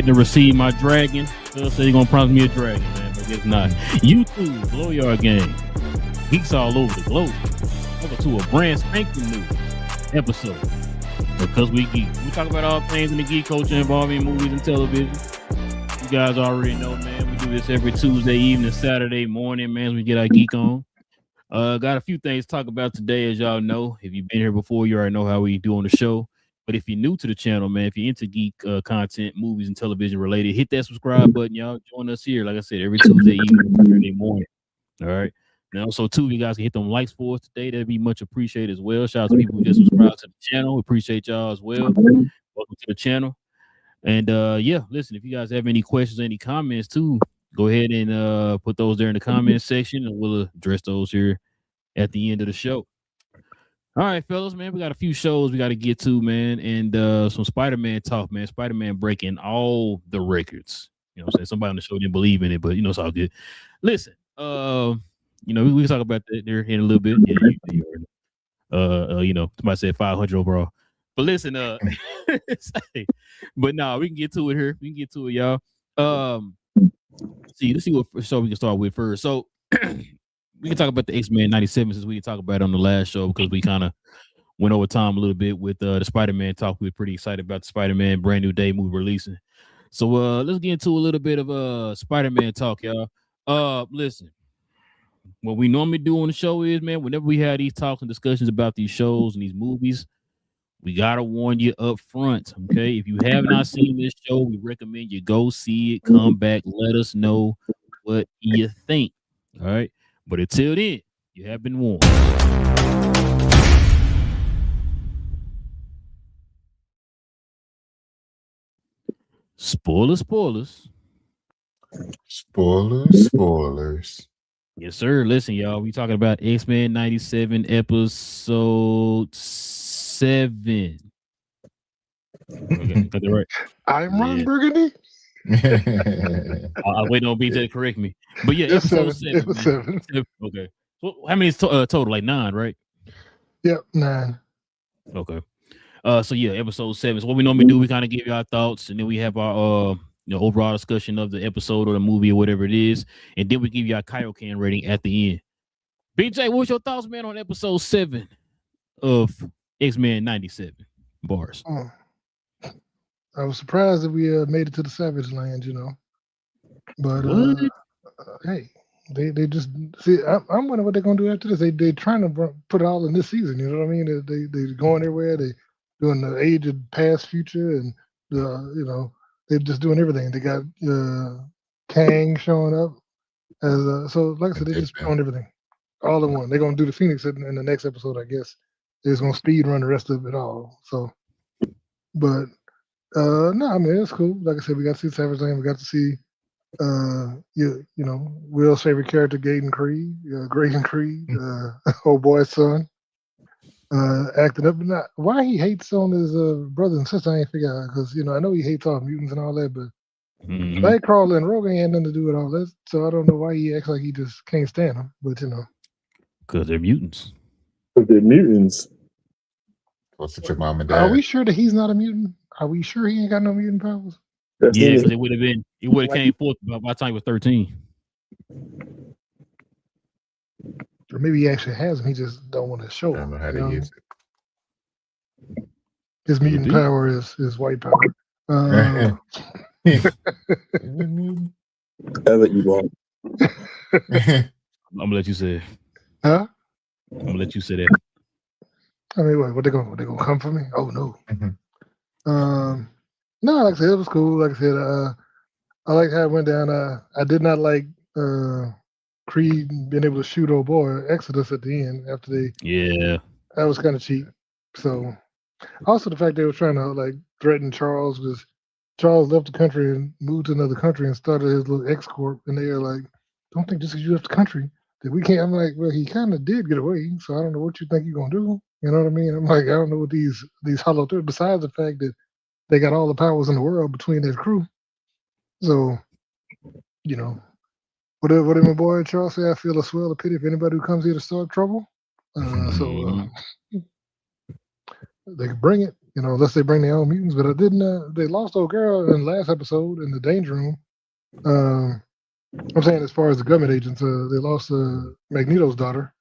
waiting to receive my dragon. Phil said he's gonna promise me a dragon, man, but it's not. YouTube, Blow Yard Game. Geeks all over the globe. Welcome to a brand spanking new episode. Because we geek. We talk about all things in the geek culture involving movies and television. You guys already know, man. We do this every Tuesday evening, Saturday morning, man, as we get our geek on. Got a few things to talk about today, as y'all know. If you've been here before, you already know how we do on the show. But if you're new to the channel, man, if you're into geek content, movies and television related, hit that subscribe button, y'all. Join us here, like I said, every Tuesday evening, Saturday morning. All right. Now, also, too, you guys can hit them likes for us today. That'd be much appreciated as well. Shout out to people who just subscribe to the channel. Appreciate y'all as well. Welcome to the channel. And yeah, listen, if you guys have any questions, any comments, too, go ahead and put those there in the comment section, and we'll address those here at the end of the show. All right, fellas, man, we got a few shows we got to get to, man, and some Spider-Man talk, man. Spider-Man breaking all the records. You know what I'm saying? Somebody on the show didn't believe in it, but, you know, it's all good. Listen, you know, we can talk about that there in a little bit. Yeah, you know, somebody said 500 overall. But listen, but no, we can get to it here. We can get to it, y'all. Let's see what show we can start with first. So we can talk about the X-Men 97 since we can talk about it on the last show because we kind of went over time a little bit with the Spider-Man talk. We were pretty excited about the Spider-Man brand new day movie releasing. So let's get into a little bit of Spider-Man talk, y'all. Listen, what we normally do on the show is, man, whenever we have these talks and discussions about these shows and these movies, we gotta warn you up front, okay? If you have not seen this show, we recommend you go see it, come back, let us know what you think, all right? But until then, you have been warned. Spoilers. Yes, sir. Listen, y'all, we talking about X-Men 97 episode 7. Okay, got that right. I'm Ron Burgundy. I wait on BJ to correct me. But yeah, episode 7. Okay. So how many is total? Like 9, right? Yep, 9. Okay. So yeah, episode 7. So what we normally do, we kind of give you our thoughts, and then we have our overall discussion of the episode or the movie or whatever it is, and then we give you our Kaioken rating at the end. BJ, what's your thoughts, man, on episode 7 of X-Men 97? Bars. I was surprised that we made it to the Savage Land, you know. But hey, they just see. I'm wondering what they're gonna do after this. They trying to put it all in this season. You know what I mean? They going everywhere. They doing the age of past, future, and you know, they're just doing everything. They got Kang showing up as so. Like I said, they just doing everything all in one. They're gonna do the Phoenix in the next episode, I guess. They're just gonna speed run the rest of it all. So, but. No, I mean it's cool. Like I said, we got to see Savage Land. We got to see, you know, Will's favorite character, Graydon Creed, old boy's son, acting up. Not why he hates on his brother and sister. I ain't figure out because you know I know he hates all mutants and all that, but Nightcrawler and Rogue ain't had nothing to do with all that. So I don't know why he acts like he just can't stand them. But you know, because they're mutants. Supposed to took mom and dad. Are we sure that he's not a mutant? Are we sure he ain't got no mutant powers? Yeah, because it would have came forth by the time he was 13. Or maybe he actually has them. He just don't want to show I them. don't know how to use it. His mutant power is white power. I'll let you go. I'm gonna let you say it. Huh? I'm gonna let you say that. I mean, what they gonna come for me? Oh no. No, like I said, it was cool. Like I said, I like how it went down. I did not like Creed being able to shoot old boy Exodus at the end after that was kind of cheap. So also the fact they were trying to like threaten Charles because Charles left the country and moved to another country and started his little X Corp, and they were like, "Don't think just because you left the country that we can't." I'm like, well, he kind of did get away, so I don't know what you think you're gonna do. You know what I mean? I'm like, I don't know what these hollow threats. Besides the fact that they got all the powers in the world between their crew, so you know, what did my boy Charles say? I feel a swell of pity for anybody who comes here to start trouble. So they can bring it. unless they bring their own mutants. But I didn't. They lost old girl in the last episode in the danger room. I'm saying as far as the government agents, they lost Magneto's daughter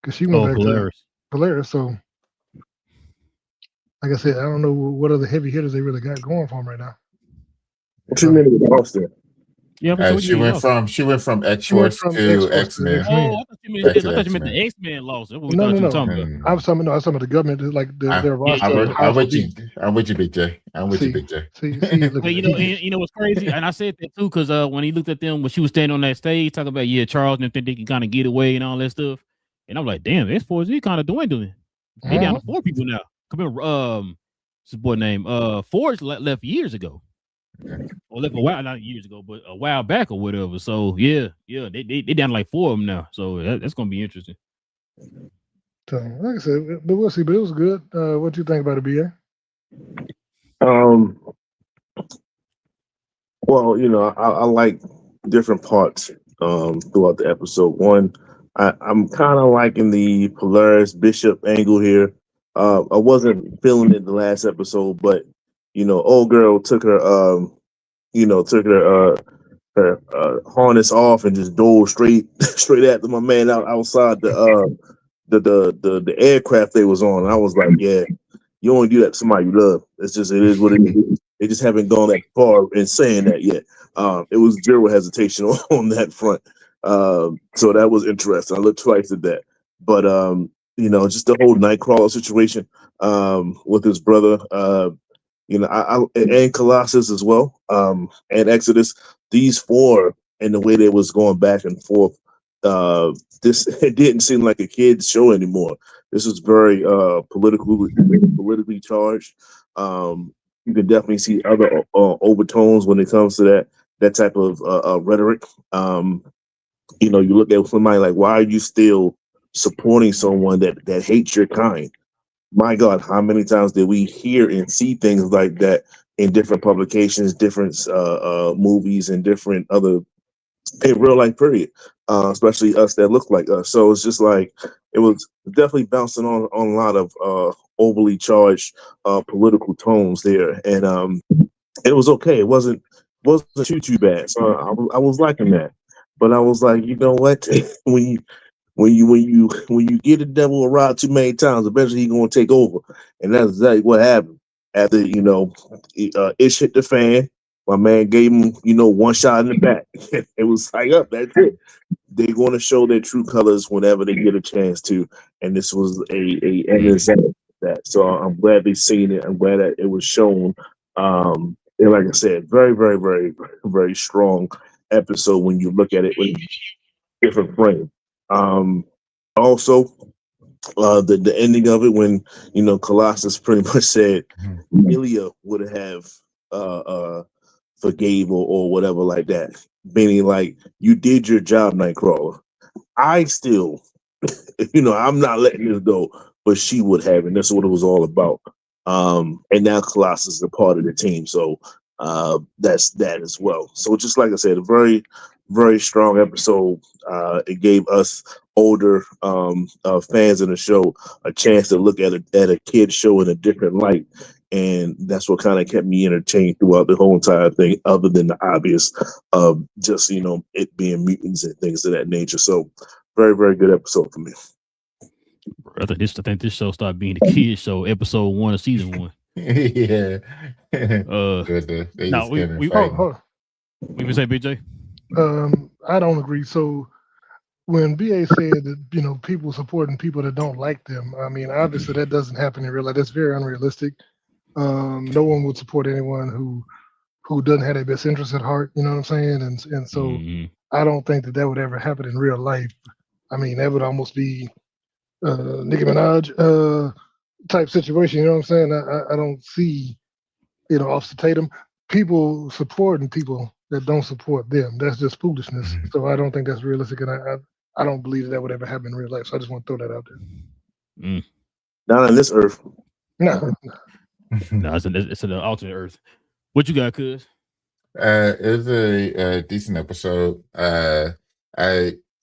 because she went back to Polaris. So, like I said, I don't know what other heavy hitters they really got going for them right now. What you mean with Austin? Yeah, but she went from X-Force to X-Men. Oh, I thought you meant the X-Men lost. That's what we thought you were talking about. I was talking about the government, like their roster. I'm with you, Big J. I'm with you, Big J. But you know what's crazy? And I said that too because when he looked at them when she was standing on that stage talking about Charles and think they can kind of get away and all that stuff, and I'm like, damn, X-Force is kind of dwindling. They down to 4 people now. Come here, what's his boy name? Forge left years ago. Or left a while, not years ago, but a while back or whatever. So they down to like 4 of them now. So that's gonna be interesting. So like I said, but we'll see. But it was good. What do you think about it, BA? Well, I like different parts throughout the episode. One, I'm kind of liking the Polaris Bishop angle here. I wasn't feeling it the last episode, but old girl took her her harness off and just dove straight after my man outside the aircraft they was on. And I was like, yeah, you only do that to somebody you love. It is what it is. They just haven't gone that far in saying that yet. It was zero hesitation on that front. So that was interesting. I looked twice at that. But just the whole Nightcrawler situation with his brother, and Colossus as well, and Exodus. These 4 and the way they was going back and forth. It didn't seem like a kid's show anymore. This was very politically charged. You can definitely see other overtones when it comes to that type of rhetoric. You look at somebody like, why are you still supporting someone that hates your kind? My God, how many times did we hear and see things like that in different publications, different movies, and different other in real life period, especially us that look like us. So it's just like it was definitely bouncing on a lot of overly charged political tones there, and it was okay. It wasn't too bad. So I was liking that, but I was like, you know what, when you get the devil a ride too many times, eventually he's gonna take over, and that's exactly what happened. After Ish hit the fan, my man gave him one shot in the back. It was like, up, that's it. They're going to show their true colors whenever they get a chance to, and this was a evidence of that. So I'm glad they've seen it. I'm glad that it was shown. And like I said, very, very, very, very strong episode when you look at it with a different frame. Also, the ending of it when Colossus pretty much said Ilya would have forgave or whatever like that, meaning like you did your job, Nightcrawler. I still, I'm not letting this go, but she would have, and that's what it was all about. And now Colossus is a part of the team, so that's that as well. So just like I said, a very, very strong episode. It gave us older fans of the show a chance to look at a kid show in a different light, and that's what kind of kept me entertained throughout the whole entire thing, other than the obvious of just it being mutants and things of that nature. So very, very good episode for me. I think this show started being the kids show, episode 1 of season 1. Yeah. Now we say, BJ. I don't agree. So when BA said that people supporting people that don't like them, I mean, obviously that doesn't happen in real life. That's very unrealistic. No one would support anyone who doesn't have their best interest at heart. You know what I'm saying? And so I don't think that would ever happen in real life. I mean, that would almost be Nicki Minaj type situation. You know what I'm saying? I don't see Officer Tatum people supporting people that don't support them. That's just foolishness. Mm-hmm. So I don't think that's realistic, and I don't believe that would ever happen in real life. So I just want to throw that out there. Not on this earth. No. No, it's an alternate earth. What you got, cuz? It was a decent episode. I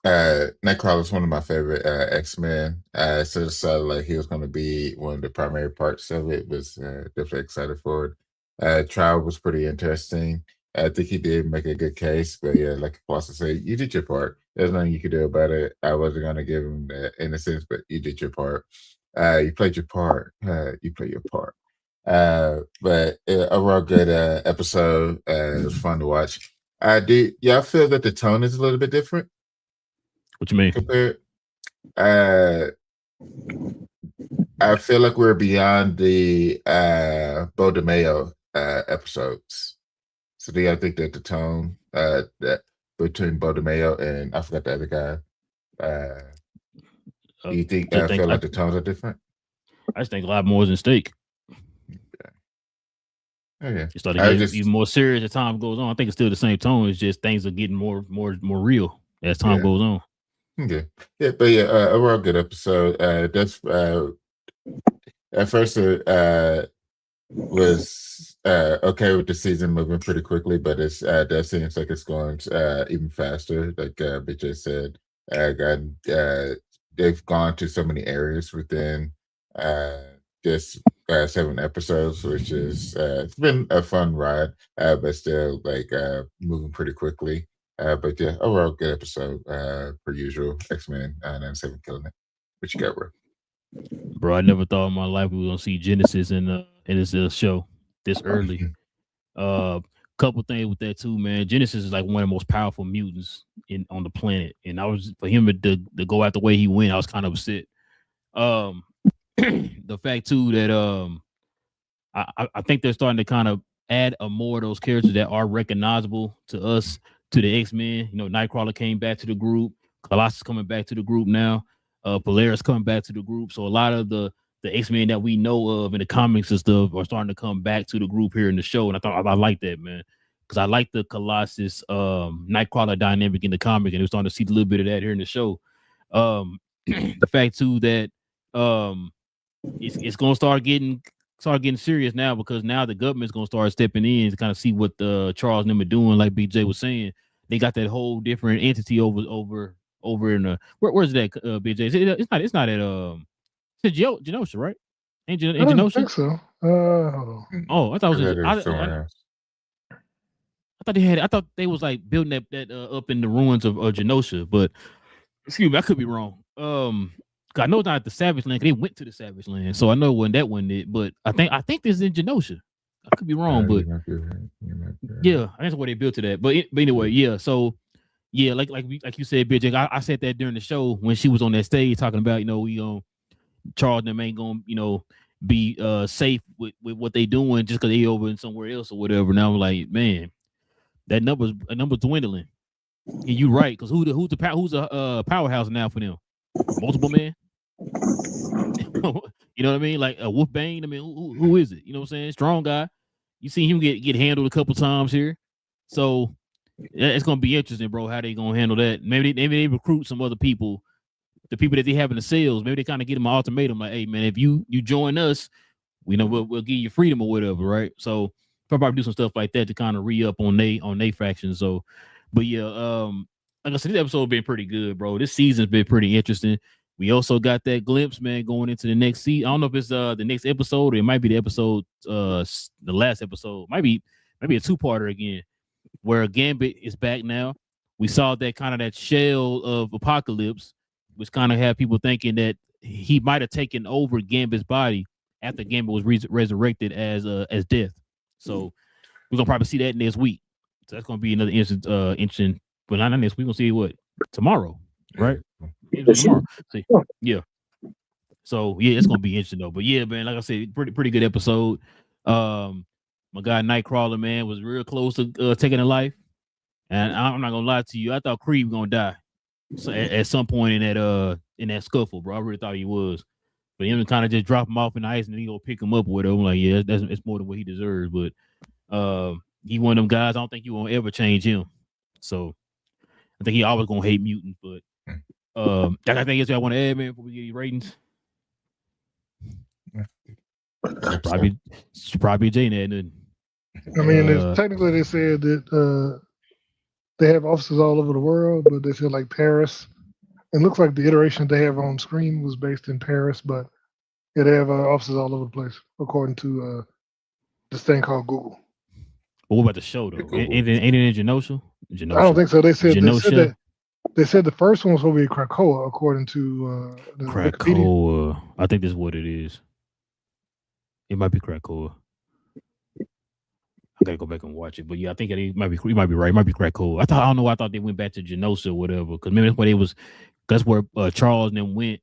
Nightcrawler is one of my favorite X-Men. So decided like he was going to be one of the primary parts of it. Was definitely excited for it. Trial was pretty interesting. I think he did make a good case, but yeah, like Foster said, you did your part. There's nothing you could do about it. I wasn't going to give him that innocence, but you did your part. You played your part. You played your part. But overall, good episode. It was fun to watch. I feel that the tone is a little bit different. What you mean? Compared, I feel like we're beyond the Bo DeMayo episodes. So do you think that the tone that between Bo DeMayo and I forgot the other guy? Do you think feel like the tones are different? I just think a lot more than steak. Okay. It started getting even more serious as time goes on. I think it's still the same tone. It's just things are getting more real as time goes on. Okay. Yeah, but yeah, overall good episode. That's at first was okay with the season moving pretty quickly, but it's that seems like it's going even faster. Like BJ said, they've gone to so many areas within this 7 episodes, which is it's been a fun ride, but still like moving pretty quickly. But yeah, overall good episode per usual. X-Men 97 killing it. What you got, bro? Bro, I never thought in my life we were gonna see Genesis in this show this early. Couple things with that too, man. Genesis is like one of the most powerful mutants on the planet, and I was for him to go out the way he went, I was kind of upset. The fact too that I think they're starting to kind of add more of those characters that are recognizable to us, to the X-Men. You know, Nightcrawler came back to the group. Colossus coming back to the group now. Polaris coming back to the group. So a lot of the X-Men that we know of in the comics and stuff are starting to come back to the group here in the show. And I like that, man. Because I like the Colossus Nightcrawler dynamic in the comic, and we're starting to see a little bit of that here in the show. The fact too that it's gonna start getting serious now, because now the government's gonna start stepping in to kind of see what Charles and them are doing. Like BJ was saying, they got that whole different entity over in the where's that BJ? It's not at it's Genosha, right? Ain't I don't Genosha? think so. Hold on. Oh, I thought it was I thought they was like building that up in the ruins of Genosha, but excuse me, I could be wrong. I know it's not the Savage Land. They went to the Savage Land, so I know when that one did. But I think this is in Genosha. I could be wrong, but yeah, I think that's where they built to that. But anyway, yeah. So yeah, like you said, BJ, I said that during the show when she was on that stage talking about, we Charles and them ain't gonna be safe with what they doing just because they over in somewhere else or whatever. Now I'm like, man, that number's dwindling. And you right, because who's a powerhouse now for them? Multiple Man. You know what I mean? Like Wolfbane. I mean, who is it? You know what I'm saying? Strong guy. You see him get handled a couple times here, so it's gonna be interesting, bro. How they gonna handle that? Maybe they recruit some other people, the people that they have in the sales. Maybe they kind of get them an ultimatum, like, hey man, if you join us, we'll give you freedom or whatever, right? So probably do some stuff like that to kind of re-up on they faction. So, but yeah, like I said, this episode been pretty good, bro. This season's been pretty interesting. We also got that glimpse, man, going into the next season. I don't know if it's the next episode or it might be the episode, the last episode. Might be a 2-parter again, where Gambit is back now. We saw that kind of that shell of Apocalypse, which kind of had people thinking that he might have taken over Gambit's body after Gambit was resurrected as Death. So we're gonna probably see that next week. So that's gonna be another interesting. But not next week. We're gonna see what tomorrow, right? Tomorrow. See, yeah. So yeah, it's gonna be interesting though. But yeah, man, like I said, pretty good episode. My guy Nightcrawler, man, was real close to taking a life. And I'm not gonna lie to you, I thought Creed was gonna die. So at some point in that scuffle, bro. I really thought he was. But him to kind of just drop him off in the ice and then he go pick him up or whatever. I'm like, yeah, it's more than what he deserves. But he one of them guys. I don't think you won't ever change him. So I think he always gonna hate mutants. But I think I want to add, man, before we get your ratings. Probably Jane had. I mean, technically they said that they have offices all over the world, but they said like Paris It looks like the iteration they have on screen was based in Paris, but yeah, they have offices all over the place, according to this thing called Google. But what about the show though? Ain't it in Genosha? I don't think so. They said Genosha? they said the first one was going to be Krakoa, according to the Wikipedia. Krakoa. I think that's what it is. It might be Krakoa. I gotta go back and watch it, but yeah, I think it might be. You might be right. It might be Krakoa. I don't know. I thought they went back to Genosha or whatever. Because maybe that's where they was. That's where Charles and them went.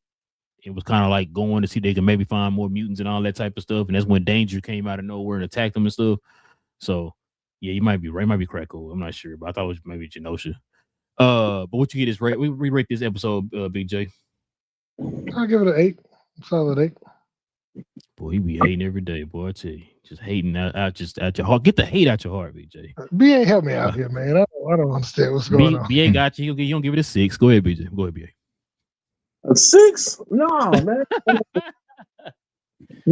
It was kind of like going to see if they could maybe find more mutants and all that type of stuff. And that's when Danger came out of nowhere and attacked them and stuff. So yeah, you might be right. It might be Krakoa. I'm not sure, but I thought it was maybe Genosha. But what you get is right. We rate this episode, Big J. I'll give it an 8. Solid 8. Boy, he be hating every day, boy. I tell you, just hating out your heart. Get the hate out your heart, BJ. BA, help me out here, man. I don't understand what's going on. BA got you. You don't give it a 6. Go ahead, BJ. Go ahead, BA. A 6? No, man.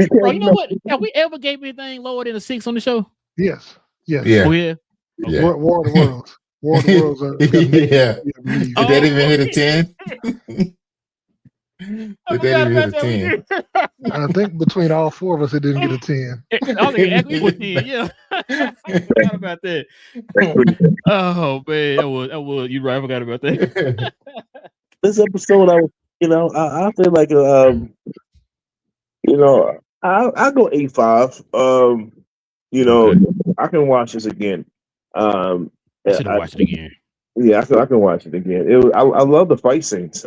Bro, you know what? Have we ever gave anything lower than a 6 on the show? Yes. Yeah. Oh, yeah. Yeah. War of the Worlds. War of the Worlds. Yeah. Did that even hit a 10? Did that even hit a 10? I think between all four of us, it didn't get a 10. I think it was 10, yeah. I forgot about that. Oh, man. That was, you're right. I forgot about that. This episode, I feel like, I'll go 8.5. Okay. I can watch this again. I should have watched it again. Yeah, I can watch it again. I love the fight scenes.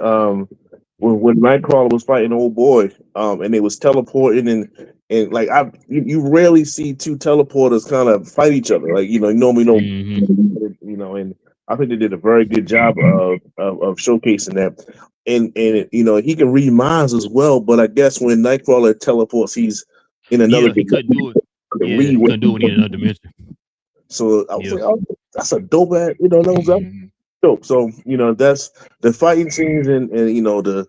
When Nightcrawler was fighting old boy, and they was teleporting and like you rarely see two teleporters kind of fight each other. Like, normally don't, and I think they did a very good job of showcasing that. And he can read minds as well, but I guess when Nightcrawler teleports, he's in another. He couldn't do it. Yeah, he couldn't do it in another dimension. So I was like, oh, that's a dope ass, that was dope. So that's the fighting scenes and the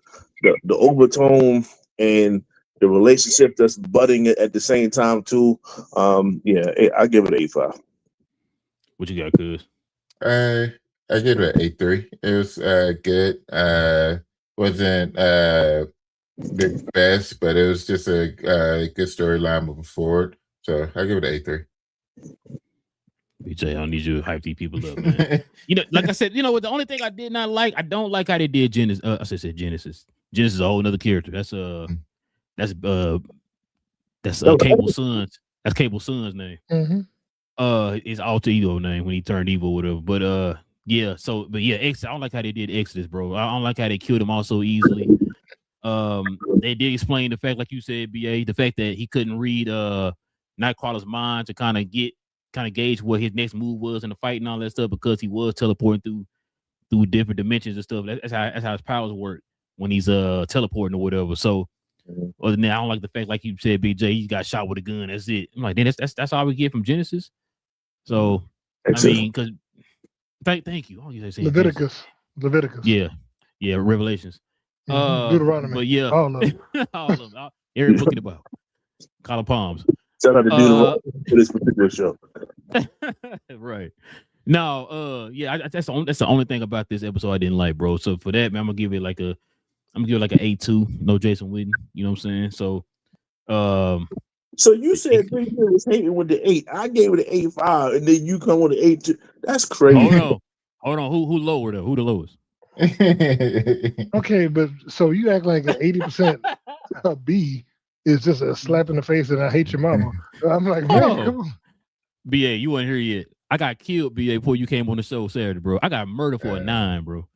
overtone and the relationship that's budding at the same time too. I give it an 8.5. What you got, Cuz? I give it an 8.3. It was good. Wasn't the best, but it was just a good storyline moving forward. So I give it an 8.3. BJ, I don't need you to hype these people up, man. Like I said, the only thing I did not like, I don't like how they did Genesis. I said Genesis. Genesis is a whole nother character. That's Cable Sun's. That's Cable Sun's name. Mm-hmm. His alter ego name when he turned evil or whatever. But yeah. So, but yeah, I don't like how they did Exodus, bro. I don't like how they killed him all so easily. They did explain the fact, like you said, BA, the fact that he couldn't read Nightcrawler's mind to kind of gauge what his next move was in the fight and all that stuff, because he was teleporting through different dimensions and stuff. That's how his powers work when he's teleporting or whatever. So other than that, I don't like the fact, like you said, BJ, he got shot with a gun. That's it. I'm like, that's all we get from Genesis. So I mean, because thank you. Leviticus. Yeah, Revelations. Deuteronomy. But yeah, all of them. all of them. Every book in the Bible. Collar Palms. Shout out to Deuteronomy for this particular show. Right. No, that's the only thing about this episode I didn't like, bro. So for that, man, I'm gonna give it like an 8.2. No Jason Witten. You know what I'm saying? So So you said Big Bill was hating with the 8. I gave it an 8.5, and then you come with an 8.2. That's crazy. Hold on. Who lower though? Who the lowest? Okay, but so you act like an 80% B is just a slap in the face and I hate your mama. I'm like, man, come on. BA, you weren't here yet. I got killed, BA, before you came on the show Saturday, bro. I got murdered for a 9, bro.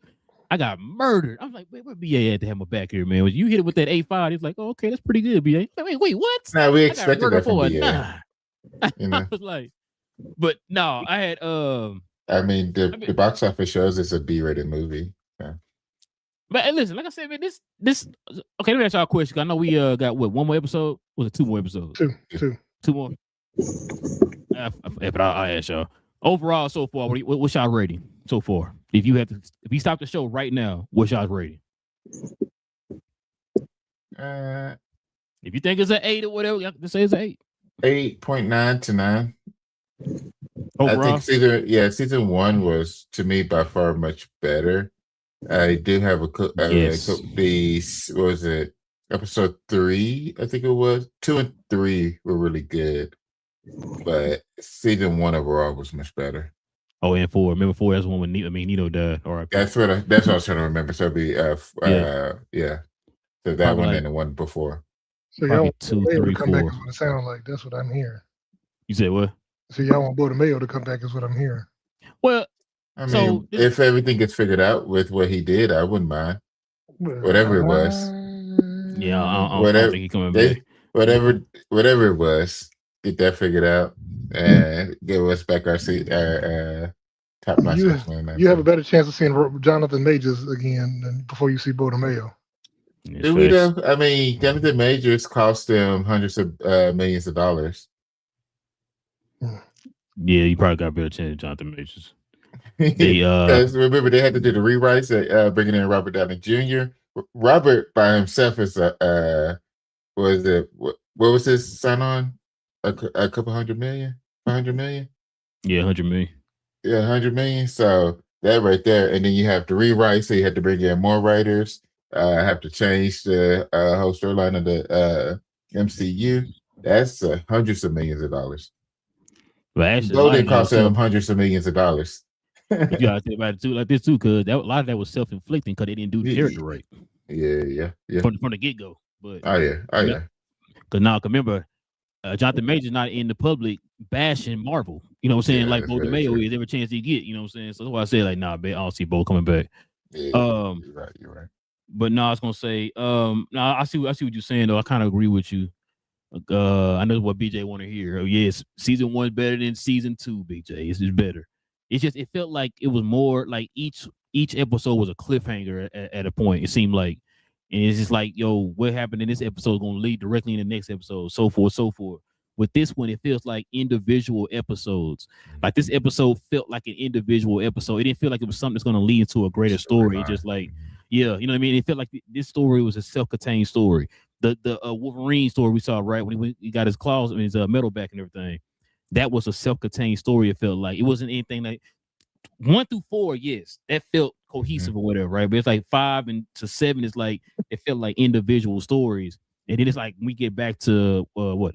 I got murdered. I'm like, where BA had to have my back here, man? When you hit it with that 8.5, it's like, oh, okay, that's pretty good, BA. Wait, what? Nah, we expected that from BA. I was like, but no, I had I mean, the box office shows it's a B-rated movie. Yeah. But listen, like I said, man, this okay. Let me ask y'all a question. I know we got one more episode. Was it 2 more episodes? Two more. But I'll ask y'all. Overall, so far, what's y'all rating so far? If you stop the show right now, what's y'all rating? If you think it's an 8 or whatever, y'all can say it's an 8. 8.9 to 9. Overall? I think season 1 was, to me, by far much better. I do have Yes. what was it? Episode 3, I think it was. 2 and 3 were really good, but season 1 overall was much better. Oh, and 4. Remember 4? That's the one when Nino died. R.I.P. That's what I was trying to remember. So it'd be yeah. So that Probably one like and the one before. So y'all probably want 2, Mayo 3, to come back 4. is what it sounds like. That's what I'm hearing. You said what? So y'all want Bo Mayo to come back is what I'm hearing. Well, I mean, so if everything gets figured out with what he did, I wouldn't mind. Whatever it was. Yeah, I don't Whatever think he's coming back. whatever it was, get that figured out and give us back our top notch X-Men. You have a better chance of seeing Jonathan Majors again than before you see Bo Mayo. Do we though? I mean, Jonathan Majors cost them hundreds of millions of dollars. Yeah, you probably got a better chance of Jonathan Majors. Because remember they had to do the rewrites, bringing in Robert Downey Jr. Robert by himself is what was his sign on? A couple 100 million, 500 million. Yeah, 100 million. Yeah, 100 million. So that right there, and then you have to rewrite. So you had to bring in more writers. Have to change the whole storyline of the MCU. That's hundreds of millions of dollars. But actually, Though they cost them hundreds of millions of dollars. You gotta think about it too, like this too, because a lot of that was self-inflicting because they didn't do the character right. Yeah. From the get-go. But oh yeah. Because now, remember, Jonathan Major's not in the public bashing Marvel. You know what I'm saying? Like Bo Mayo is every chance he get. You know what I'm saying? So that's why I say like, nah, I don't see Bo coming back. Yeah, you're right. But no, I was gonna say, I see what you're saying though. I kind of agree with you. I know what BJ want to hear. Oh yes, season 1 better than season 2. BJ, it's just better. It's just it felt like it was more like each episode was a cliffhanger at a point. It seemed like, and it's just like, yo, what happened in this episode is gonna lead directly in the next episode, so forth. With this one, it feels like individual episodes. Like this episode felt like an individual episode. It didn't feel like it was something that's gonna lead into a greater story. It's just like, yeah, you know what I mean? It felt like this story was a self-contained story. The Wolverine story we saw, right, when he got his claws and his metal back and everything, that was a self-contained story. It felt like it wasn't anything like 1 through 4, yes, that felt cohesive or whatever, right? But it's like 5 and to 7 is like it felt like individual stories, and then it's like we get back to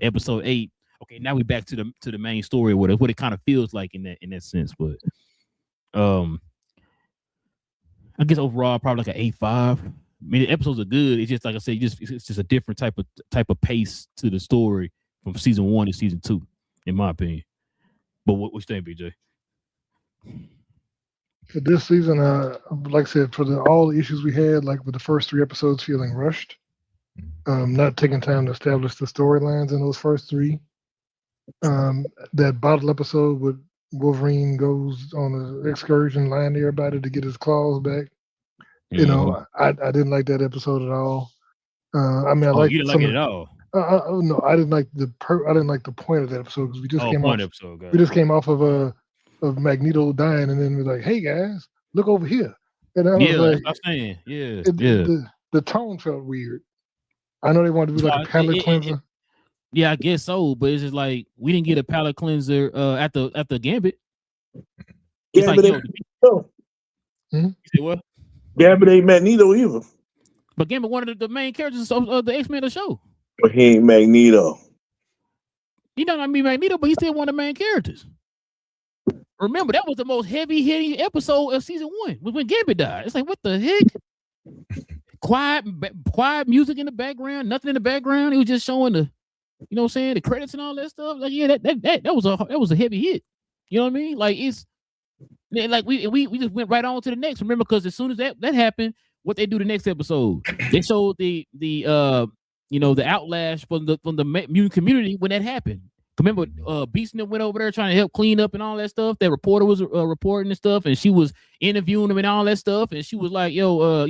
episode 8. Okay, now we back to the main story, or what it kind of feels like in that sense. But I guess overall probably like an 8.5. I mean, the episodes are good. It's just like I said, it's just a different type of pace to the story from season 1 to season 2, in my opinion. But what you think, BJ? For this season, like I said, for all the issues we had, like with the first 3 episodes feeling rushed, not taking time to establish the storylines in those first 3. That bottle episode with Wolverine goes on an excursion, lying to everybody to get his claws back. You know, I didn't like that episode at all. I mean, I liked you didn't like it at all. No, I didn't like I didn't like the point of that episode because we just came off. We just came off of Magneto dying, and then we're like, "Hey guys, look over here." And I was like, I'm saying, the tone felt weird. I know they wanted to do like a palate cleanser. Yeah, I guess so, but it's just like we didn't get a palate cleanser at the Gambit. It's Gambit like, you say what? Gambit ain't Magneto either. But Gambit one of the main characters of the X-Men show. But he ain't Magneto. He not be Magneto, but he's still one of the main characters. Remember, that was the most heavy-hitting episode of season 1 was when Gambit died. It's like, what the heck? Quiet music in the background, nothing in the background. It was just showing the, you know what I'm saying, the credits and all that stuff. Like, yeah, that was a heavy hit. You know what I mean? Like it's like we just went right on to the next. Remember, because as soon as that happened, what they do the next episode, they showed the outlash from the mutant community when that happened. Remember, Beast and them went over there trying to help clean up and all that stuff. That reporter was reporting and stuff, and she was interviewing them and all that stuff. And she was like, "Yo,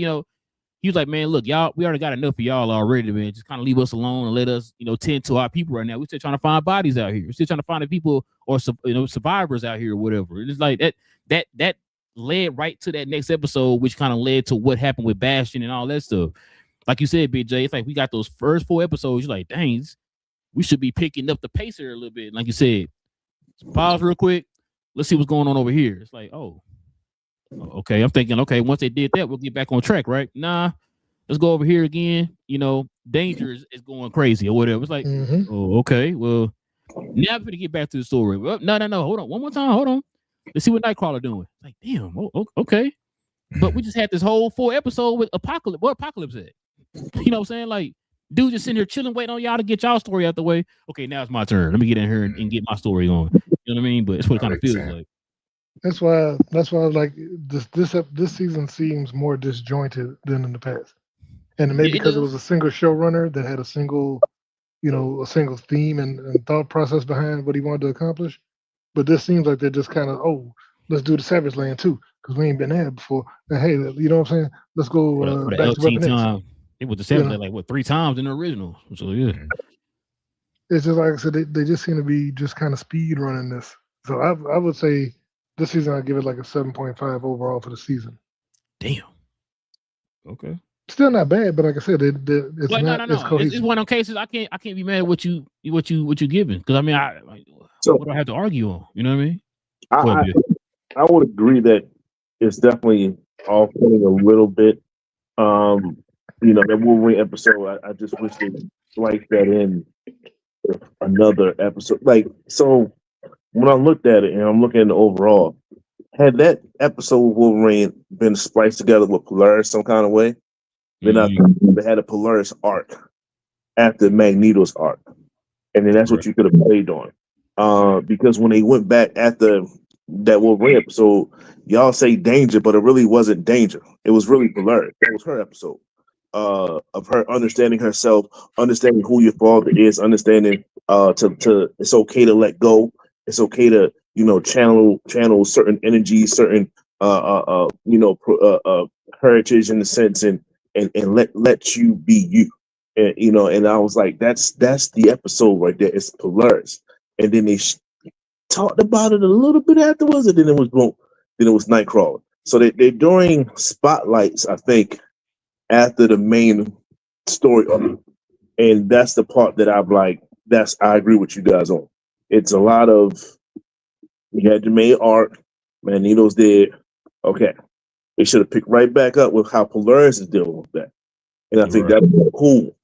he was like, man, look, y'all, we already got enough of y'all already, man. Just kind of leave us alone and let us, tend to our people right now. We're still trying to find bodies out here. We're still trying to find the people or survivors out here or whatever." It's like that led right to that next episode, which kind of led to what happened with Bastion and all that stuff. Like you said, Big J, it's like we got those first 4 episodes. You're like, dang, we should be picking up the pace here a little bit. Like you said, pause real quick. Let's see what's going on over here. It's like, oh, Okay, I'm thinking, okay, once they did that, we'll get back on track, right? Nah, let's go over here again. Danger is going crazy or whatever. It's like, Mm-hmm. oh, okay, well, now I'm gonna get back to the story. Well, no, hold on, one more time, hold on. Let's see what Nightcrawler doing. Like, damn, okay. But we just had this whole 4 episode with Apocalypse. What Apocalypse at? You know what I'm saying? Like, dude just sitting here chilling, waiting on y'all to get y'all story out the way. Okay, now it's my turn. Let me get in here and get my story going. You know what I mean? But it's what it That kind of makes feels sense. like. That's why like this season seems more disjointed than in the past, and maybe It because it does. was a single showrunner that had a single theme and thought process behind what he wanted to accomplish. But this seems like they're just kind of, let's do the Savage Land too because we ain't been there before. And hey, you know what I'm saying? Let's For the, go for the back to LT Weapon X. time, it was the You 7th know, like what 3 times in the original. So yeah. it's just like I said, they just seem to be just kind of speed running this. So I would say this season I'd give it like a 7.5 overall for the season. Damn. Okay. Still not bad, but like I said, it's But not as no. It's cohesive. one of them cases I can't be mad at what you giving because I mean So what do I have to argue on? You know what I mean? I, Go ahead, I Bill. I would agree that it's definitely off putting a little bit. That Wolverine episode, I just wish they spliced that in with another episode. Like, so when I looked at it and I'm looking at the overall, had that episode with Wolverine been spliced together with Polaris some kind of way, then I Mm-hmm. think they had a Polaris arc after Magneto's arc. And then that's what Correct. you could have played on. Because when they went back at that Wolverine episode, y'all say danger, but it really wasn't danger. It was really Polaris. That was her episode. Of her understanding herself, understanding who your father is, understanding to it's okay to let go. It's okay to channel certain energies, certain heritage in the sense, and let you be you. And I was like, that's the episode right there. It's Polaris, and then they talked about it a little bit afterwards, and then it was boom. Then it was Nightcrawler. So they're doing spotlights, I think, after the main story arc. And that's the part that I'm like, I agree with you guys on. It's a lot of you had your main arc, Magneto's dead. Okay. They should have picked right back up with how Polaris is dealing with that. And I think Right. that's cool.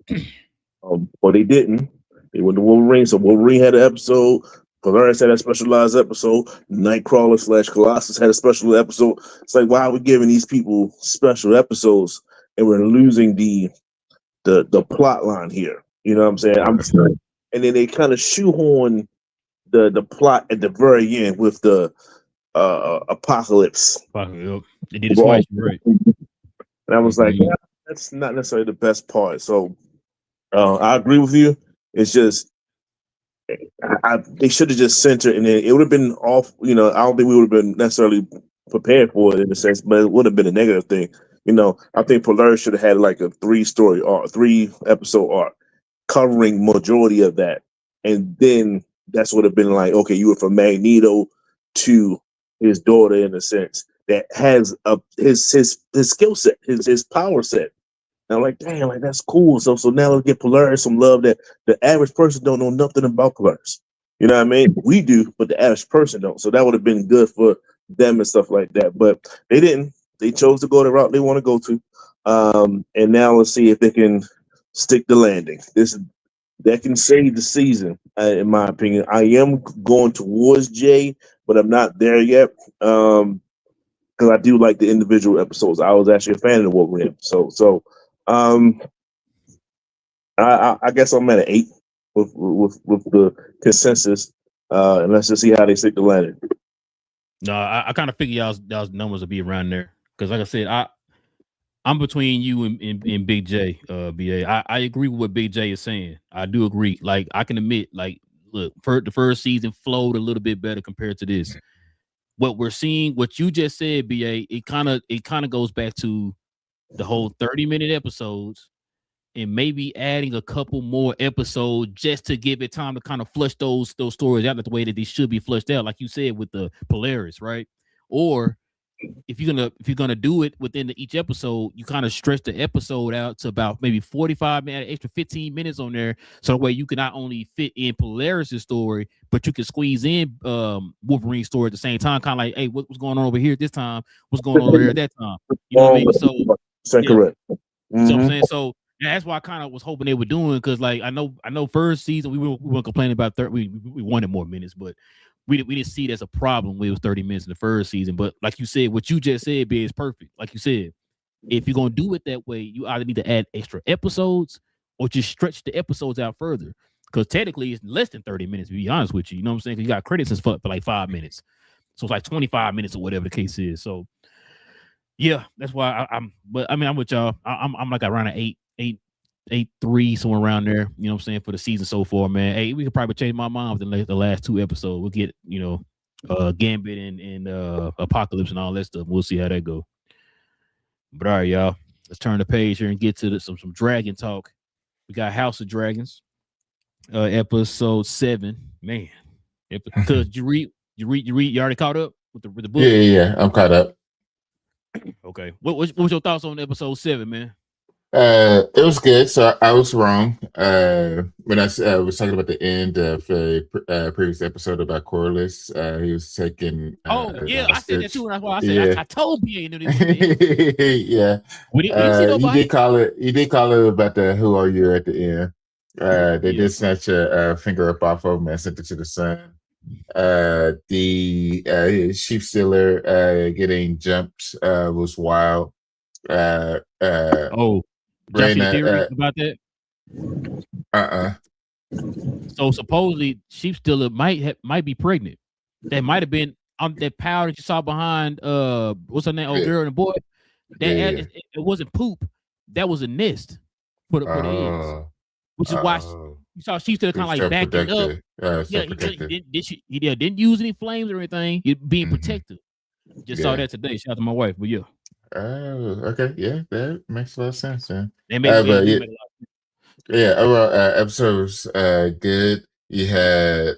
But they didn't. They went to Wolverine. So Wolverine had an episode. Polaris had a specialized episode. Nightcrawler / Colossus had a special episode. It's like, why are we giving these people special episodes and we're losing the plot line here? You know what I'm saying? And then they kind of shoehorn the plot at the very end with the apocalypse. Fuck it up. They did it twice, right? And I was like, Mhm. that's not necessarily the best part. So I agree with you. It's just they should have just centered, and then it would have been off. I don't think we would have been necessarily prepared for it in a sense, but it would have been a negative thing. I think Polaris should have had like a 3-story arc, 3-episode arc covering majority of that, and then that's would have been like, okay, you went from Magneto to his daughter in a sense that has his skill set, his power set. And I'm like, damn, like that's cool. So now let's get Polaris some love that the average person don't know nothing about Polaris. You know what I mean? We do, but the average person don't. So that would have been good for them and stuff like that. But they didn't. They chose to go the route they want to go to. And now let's see if they can stick the landing. That can save the season, in my opinion. I am going towards Jay, but I'm not there yet. Because I do like the individual episodes. I was actually a fan of the Wolverine episode. So um, I guess I'm at an 8 with the consensus. And let's just see how they stick the landing. No, I kind of figure y'all's numbers will be around there because, like I said, I'm between you and Big J, BA. I agree with what Big J is saying. I do agree. Like I can admit, like, look, the first season flowed a little bit better compared to this. What we're seeing, what you just said, BA, it kind of goes back to the whole 30-minute episodes and maybe adding a couple more episodes just to give it time to kind of flush those stories out the way that they should be flushed out, like you said with the Polaris, right? Or if you're gonna do it within each episode, you kind of stretch the episode out to about maybe 45 minutes, extra 15 minutes on there, so that way you can not only fit in Polaris' story, but you can squeeze in Wolverine's story at the same time. Kind of like, hey, what's going on over here this time? What's going on over there at that time? You know what I mean? So yeah. correct. So I'm saying, so that's why I kind of was hoping they were doing, because like I know first season we weren't complaining about we wanted more minutes, but we didn't see it as a problem when it was 30 minutes in the first season. But like you said, what you just said, B, is perfect. Like you said, if you're gonna do it that way, you either need to add extra episodes or just stretch the episodes out further. Because technically it's less than 30 minutes, to be honest with you. You know what I'm saying? 'Cause you got credits and for like 5 minutes. So it's like 25 minutes or whatever the case is. So yeah, that's why I'm but I mean, I'm with y'all. I'm like around an 8.3, somewhere around there. You know what I'm saying, for the season so far, man. Hey, we could probably change my mind with the last 2 episodes. We'll get, Gambit and Apocalypse and all that stuff. We'll see how that go. But all right, y'all, let's turn the page here and get to some dragon talk. We got House of Dragons, episode 7. Man, because you already caught up with the book? Yeah, I'm caught up. Okay, what was your thoughts on episode 7, man? It was good. So I was wrong when I was talking about the end of a previous episode about Corliss. He was taking. I said that too, and that's why I said Yeah. I told you knew this. Yeah, We didn't see nobody. You did call it about the "Who are you" at the end. They did snatch a finger up off of him and sent it to the sun. The sheep stealer getting jumped was wild. Josh, your theory about that? So supposedly, sheep stealer might be pregnant. That might have been that powder that you saw behind what's her name? Girl and the boy. That it wasn't poop. That was a nest for the eggs. Which is why you saw sheep stealer kind of like backing up. He didn't use any flames or anything. He being protective. Just saw that today. Shout out to my wife, but yeah. Oh, okay, yeah, that makes a lot of sense. Then. Overall, episode was good. You had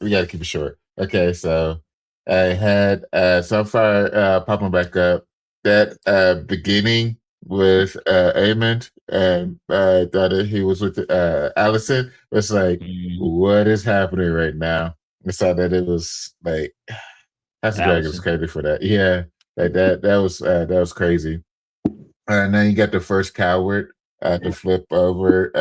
we got to keep it short. Okay, so I had Sunfire popping back up. That beginning with Amond and thought he was with Allison. It's like, what is happening right now? I saw that it was like House of Dragons was crazy for that. Yeah. Like that was crazy. And then you got the first coward to flip over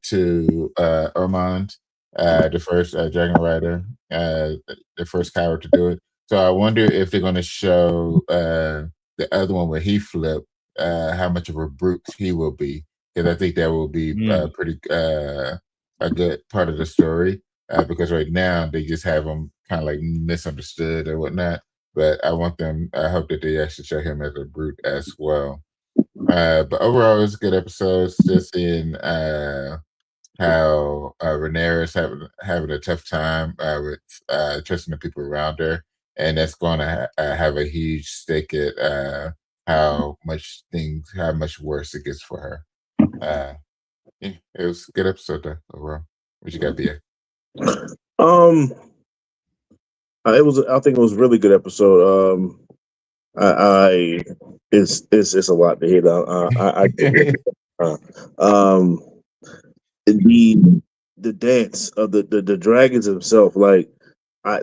to Ormond, the first Dragon Rider, the first coward to do it. So I wonder if they're going to show the other one where he flipped, how much of a brute he will be, because I think that will be pretty a good part of the story. Because right now they just have him kind of like misunderstood or whatnot. But I hope that they actually show him as a brute as well. But overall, it was a good episode. Just in how Rhaenyra's having a tough time with trusting the people around her, and that's going to have a huge stake at how much worse it gets for her. It was a good episode though. Overall, what you got, Bia? I think it was a really good episode. It's a lot to hit on. The dance of the dragons themselves. Like,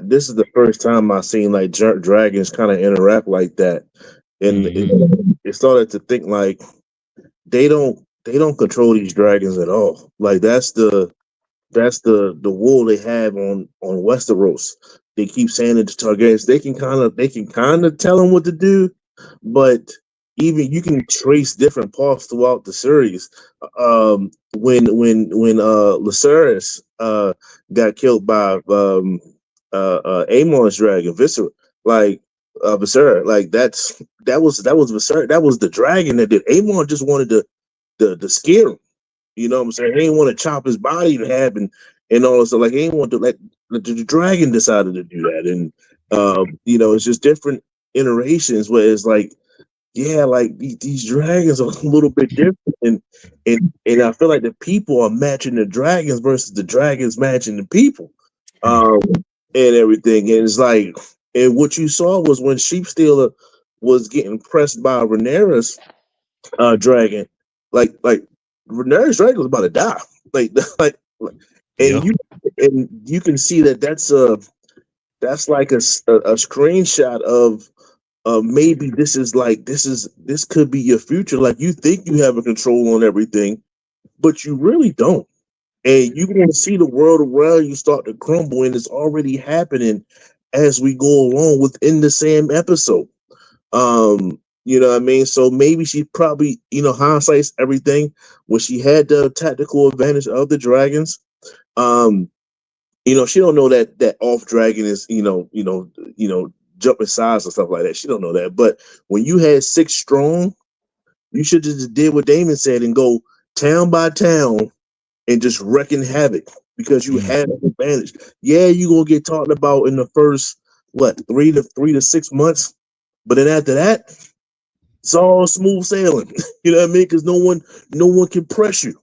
this is the first time I've seen like dragons kind of interact like that, and it started to think like they don't control these dragons at all. Like that's the wool they have on Westeros. They keep saying it to Targaryens. They can kind of tell them what to do, but even you can trace different paths throughout the series. When Lucerys got killed by Aemon's dragon, Viscera, Viscera, like that was Viscera. That was the dragon that did. Aemon just wanted to scare him. You know what I'm saying? He didn't want to chop his body in half and all this stuff. Like, he didn't want to let the dragon decided to do that. And, it's just different iterations where it's like, yeah, like these dragons are a little bit different. And I feel like the people are matching the dragons versus the dragons matching the people and everything. And it's like, And what you saw was when Sheep Stealer was getting pressed by Rhaenyra's dragon, like Rhaenyra's dragon was about to die. Like Yeah. and you can see that that's like a screenshot of maybe this could be your future. Like you think you have a control on everything, but you really don't. And you're going to see the world around you start to crumble, and it's already happening as we go along within the same episode. You know what I mean? So maybe she probably, hindsight's everything. When she had the tactical advantage of the dragons, she don't know that off dragon is, jumping size and stuff like that. She don't know that. But when you had 6 strong, you should have just did what Damon said and go town by town and just wrecking havoc because you had an advantage. Yeah, you're gonna get talked about in the first 3 to 6 months, but then after that, it's all smooth sailing. You know what I mean? Because no one can press you.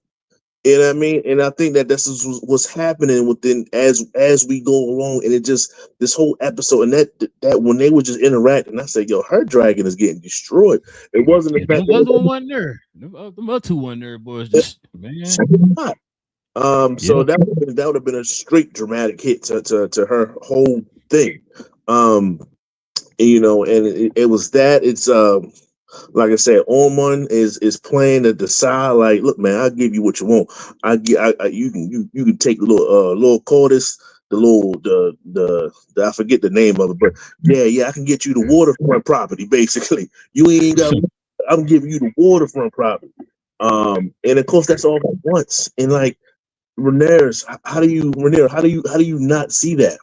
You know what I mean? And I think that this is what's happening within as we go along, and it just this whole episode and that when they were just interacting, I said, "Yo, her dragon is getting destroyed." It wasn't the fact The other one wasn't there. The other 2 wasn't there, boys. Just man. So that would have been a straight dramatic hit to her whole thing. And it was that. It's like I said, Ormond is playing at the side. Like, look, man, I'll give you what you want. You can take little Cordis, the I forget the name of it, but yeah, I can get you the waterfront property. Basically, you ain't got. I'm giving you the waterfront property. And of course that's all at once. And like Rhaenyra, how do you not see that?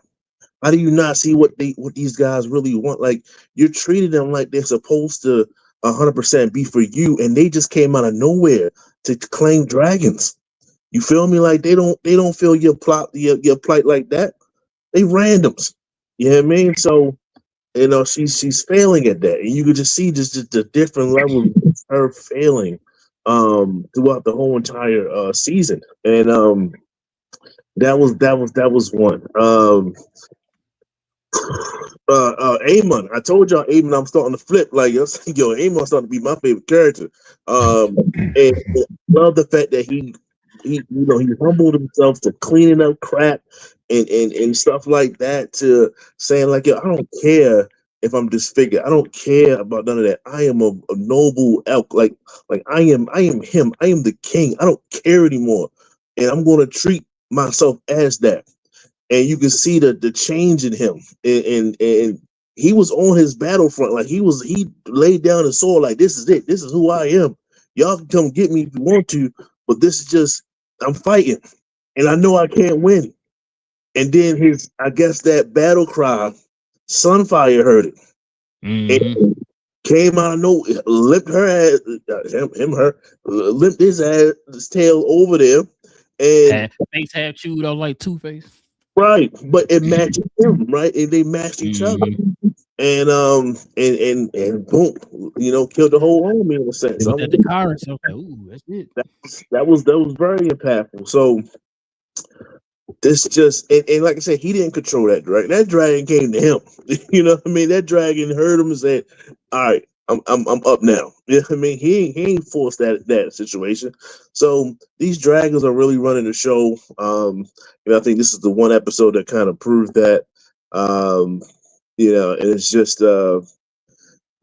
How do you not see what these guys really want? Like you're treating them like they're supposed to 100% be for you, and they just came out of nowhere to claim dragons. You feel me? Like they don't feel your plot your plight like that. They randoms. You know what I mean? So she's failing at that, and you could just see just the different levels of her failing throughout the whole entire season, and that was one. Aemon. I told y'all Aemon. I'm starting to flip. Like yo, Aemon's starting to be my favorite character. And love the fact that he humbled himself to cleaning up crap and stuff like that, to saying like, yo, I don't care if I'm disfigured. I don't care about none of that. I am a noble elk. Like I am him. I am the king. I don't care anymore, and I'm going to treat myself as that. And you can see the change in him, and he was on his battlefront. Like he laid down his sword. Like this is it. This is who I am. Y'all can come get me if you want to, but this is just I'm fighting, and I know I can't win. And then I guess that battle cry, Sunfire heard it, and came out of nowhere, limped her ass, her limped his tail over there, and face half chewed out like Two-Face. Right, but it matched him, right? And they matched each other, and boom, killed the whole army in a sense. At the car, so ooh, that's it. That was very impactful. So this just and like I said, he didn't control that dragon. That dragon came to him. You know what I mean? That dragon heard him and said, "All right, I'm up now." You know what I mean? He ain't forced that situation. So these dragons are really running the show. I think this is the one episode that kind of proved that. And it's just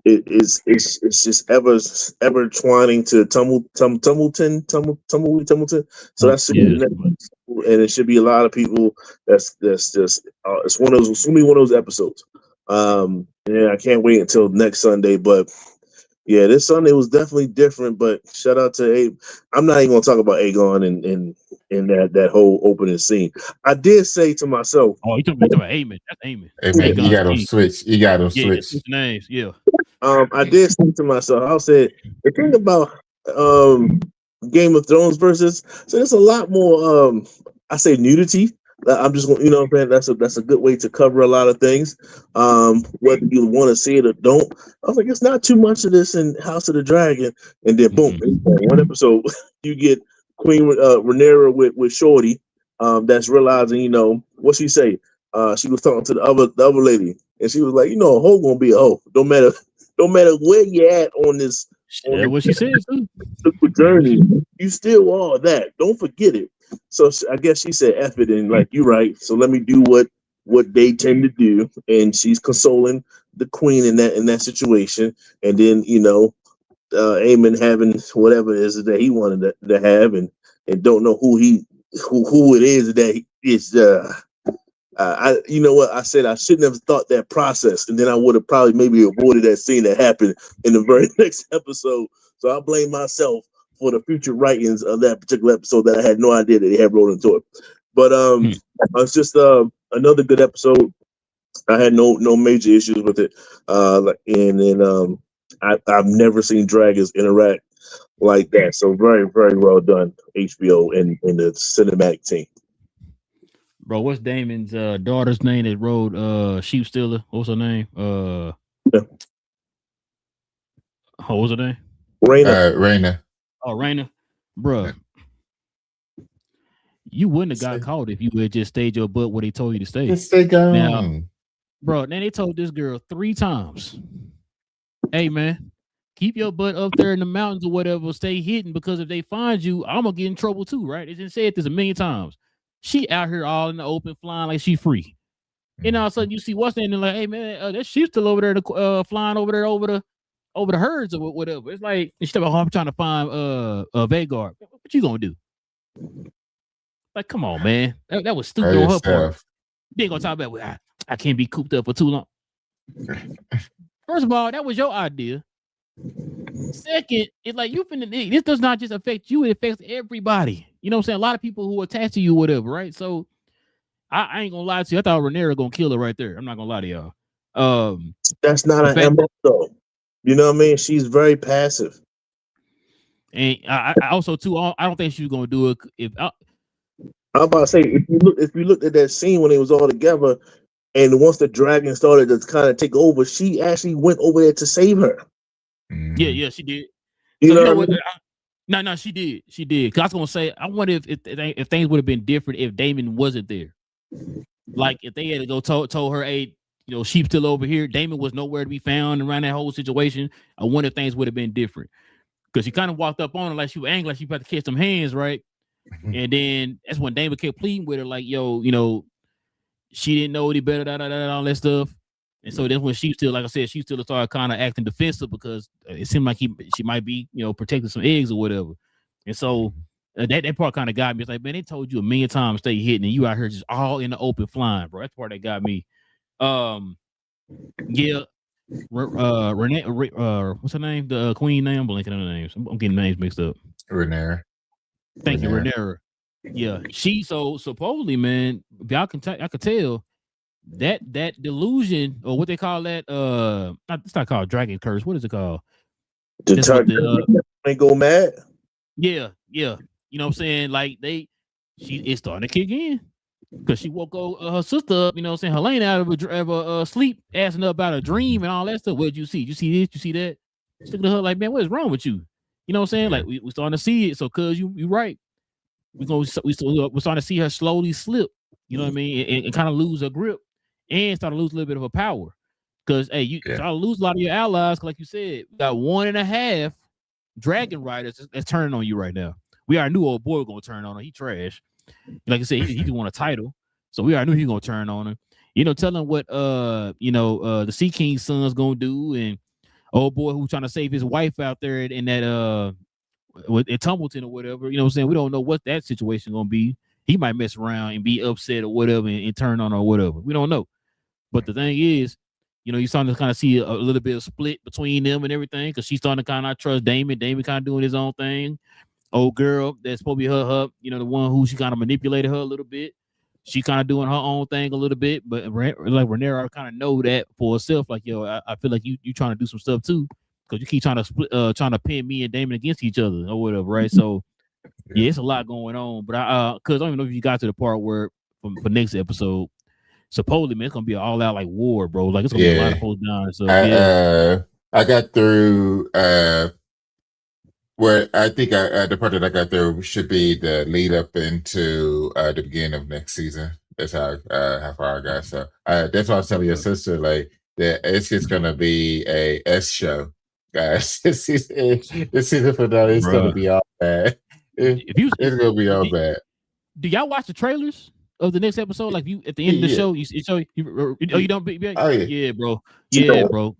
it's just ever twining to Tumbleton. So that's and it should be a lot of people. That's just it's one of those. It's gonna be one of those episodes. I can't wait until next Sunday. But yeah, this Sunday was definitely different. But shout out to Abe. I'm not even gonna talk about Aegon and that whole opening scene. I did say to myself, "Oh, you talking about Aemon? That's Aemon. Amen. You got them switch. You got them switch. Switch names. Yeah. I did say to myself, I said the thing about Game of Thrones versus, so there's a lot more I say nudity. I'm just going, that's a good way to cover a lot of things. Whether you want to see it or don't. I was like, it's not too much of this in House of the Dragon, and then boom, one episode you get Queen Rhaenyra with Shorty, that's realizing, what she say? She was talking to the other lady. And she was like, a hoe gonna be a hoe. No matter where you at on this That's what she said too. journey, you still are that. Don't forget it. So I guess she said F it, and like, you're right. So let me do what they tend to do. And she's consoling the queen in that situation. And then, Eamon having whatever it is that he wanted to have, and don't know who it is that is. You know what I said? I shouldn't have thought that process, and then I would have probably maybe avoided that scene that happened in the very next episode. So I blame myself for the future writings of that particular episode that I had no idea that they had rolled into it. But it's just another good episode. I had no major issues with it, and then I've never seen dragons interact like that. So very, very well done, HBO and the cinematic team. Bro, what's Damon's daughter's name that rode Sheep Stealer? What's her name? What was her name? Raina. Oh, Raina. Bro, you wouldn't have got caught if you had just stayed your butt where they told you to stay. Just stay gone. Now, bro, then they told this girl 3 times, hey, man, keep your butt up there in the mountains or whatever, stay hidden, because if they find you, I'm going to get in trouble too, right? They just said this a million times. She out here all in the open flying like she free. And all of a sudden you see what's in there like, hey, man, that she's still over there flying over there over the herds or whatever. It's like, instead of I'm trying to find a Vanguard, what you going to do? Like, come on, man. That was stupid on her part. You ain't going to talk about, I can't be cooped up for too long. First of all, that was your idea. Second, it's like this does not just affect you, it affects everybody. You know what I'm saying? A lot of people who attach to you, whatever, right? So I ain't gonna lie to you. I thought Rhaenyra gonna kill her right there. I'm not gonna lie to y'all. That's not an MO though. You know what I mean? She's very passive. And I also too, I don't think she was gonna do it. I'm about to say, if you looked at that scene when they was all together, and once the dragon started to kind of take over, she actually went over there to save her. Yeah, she did. You know what? No, she did. She did. Cause I was gonna say, I wonder if things would have been different if Daemon wasn't there. Like if they had to go told her, hey, she's still over here. Daemon was nowhere to be found around that whole situation. I wonder if things would have been different. Because she kind of walked up on her like she was angry, like she about to catch some hands, right? And then that's when Daemon kept pleading with her, like, yo, she didn't know any better, all that stuff. And so then when she still, like I said, she still started kind of acting defensive because it seemed like she might be, protecting some eggs or whatever. And so that part kind of got me. It's like, man, they told you a million times stay hidden, and you out here just all in the open flying, bro. That's the part that got me. Yeah. Renee, what's her name? The queen name? I'm blanking on the names. I'm getting names mixed up. Rhaenyra. Thank you, Rhaenyra. Yeah, she so supposedly, man. I could tell that delusion, or what they call that. It's not called dragon curse. What is it called? Ain't go mad. Yeah. You know what I'm saying? Like it's starting to kick in because she woke her sister up. You know what I'm saying? Helena out of her sleep, asking her about a dream and all that stuff. What did you see? You see this? You see that? She looked at her like, man, what is wrong with you? You know what I'm saying? Like we starting to see it. So, cuz you right. We're starting to see her slowly slip. You know what I mean? And kind of lose her grip and start to lose a little bit of her power. Because you start to lose a lot of your allies. Like you said, we got 1.5 dragon riders that's turning on you right now. We already knew old boy gonna turn on her. He trash. Like I said, he just want a title. So we already knew he gonna turn on her. Tell him what the Sea King's son's gonna do, and old boy who's trying to save his wife out there in that at Tumbleton or whatever. You know what I'm saying? We don't know what that situation gonna be. He might mess around and be upset or whatever and turn on her or whatever. We don't know. But the thing is, you're starting to kind of see a little bit of split between them and everything, because she's starting to kind of not trust Daemon. Daemon kind of doing his own thing. Old girl that's supposed to be her, the one who she kind of manipulated her a little bit. She kind of doing her own thing a little bit, but like Rhaenyra kind of know that for herself. Like, yo, I feel like you trying to do some stuff too, because you keep trying to split, trying to pin me and Daemon against each other or whatever, right? So yeah, it's a lot going on. But because I don't even know if you got to the part where for next episode, supposedly, man, it's gonna be an all-out like war, bro. Like it's gonna be a lot of folks down. So I got through where I think the part that I got through should be the lead up into the beginning of next season. That's how far I got. So that's why I was telling your sister like that it's just gonna be a S show, guys. This season finale is gonna be all bad. It's gonna be all bad. Do y'all watch the trailers of the next episode? Like you at the end of the Yeah. show, you don't Oh yeah. Yeah, bro. Yeah, bro.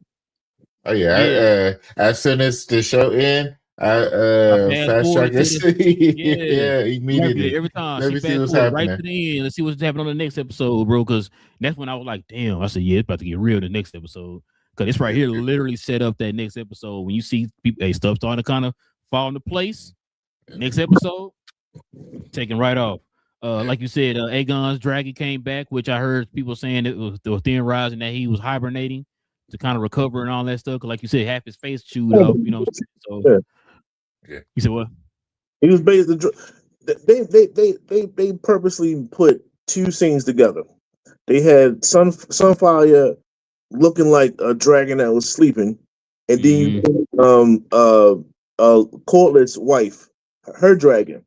Oh yeah. As soon as the show ends, I fast fast forward track to it. yeah, Immediately. every time. Let She me see fast what's forward right happening. to the end. Let's see what's happening on the next episode, bro. Because that's when I was like, damn. I said, yeah, it's about to get real. The next episode, because it's right here literally set up that next episode. When you see people, stuff starting to kind of fall into place. Next episode, taking right off. Like you said, Aegon's dragon came back, which I heard people saying it was theorizing that he was hibernating to kind of recover and all that stuff. Cause like you said, half his face chewed off. You know, so Yeah. You said what? He was based. They purposely put two scenes together. They had Sunfire looking like a dragon that was sleeping, and then Corlys' wife, her dragon,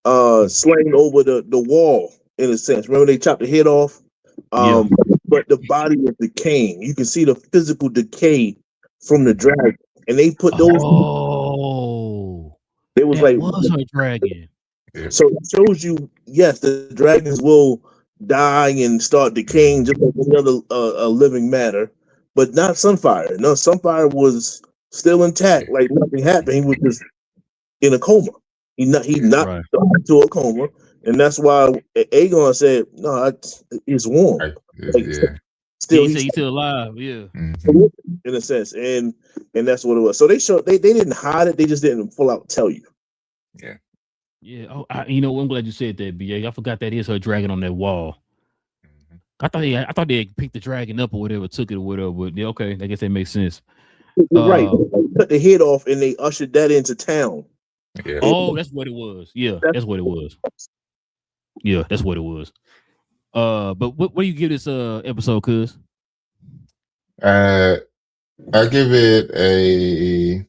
slain over the wall in a sense. Remember they chopped the head off, but the body was decaying. You can see the physical decay from the dragon, and they put those. Oh, it was that like was her dragon. So it shows you, yes, the dragons will die and start decaying just like any other living matter, but not Sunfire. No, Sunfire was still intact, like nothing happened. He was just in a coma. He knocked into a coma, and that's why Aegon said, "No, it's warm." Still, he's still alive. Yeah, in a sense, and that's what it was. So they didn't hide it. They just didn't full out tell you. Yeah. Yeah. Oh, I'm glad you said that, BA. I forgot that is her dragon on that wall. I thought they picked the dragon up or whatever, took it or whatever. But yeah, okay, I guess that makes sense. Right. They cut the head off and they ushered that into town. Yeah. Oh, that's what it was. Yeah, that's what it was. Yeah, that's what it was. But what do you give this episode, cuz? I give it a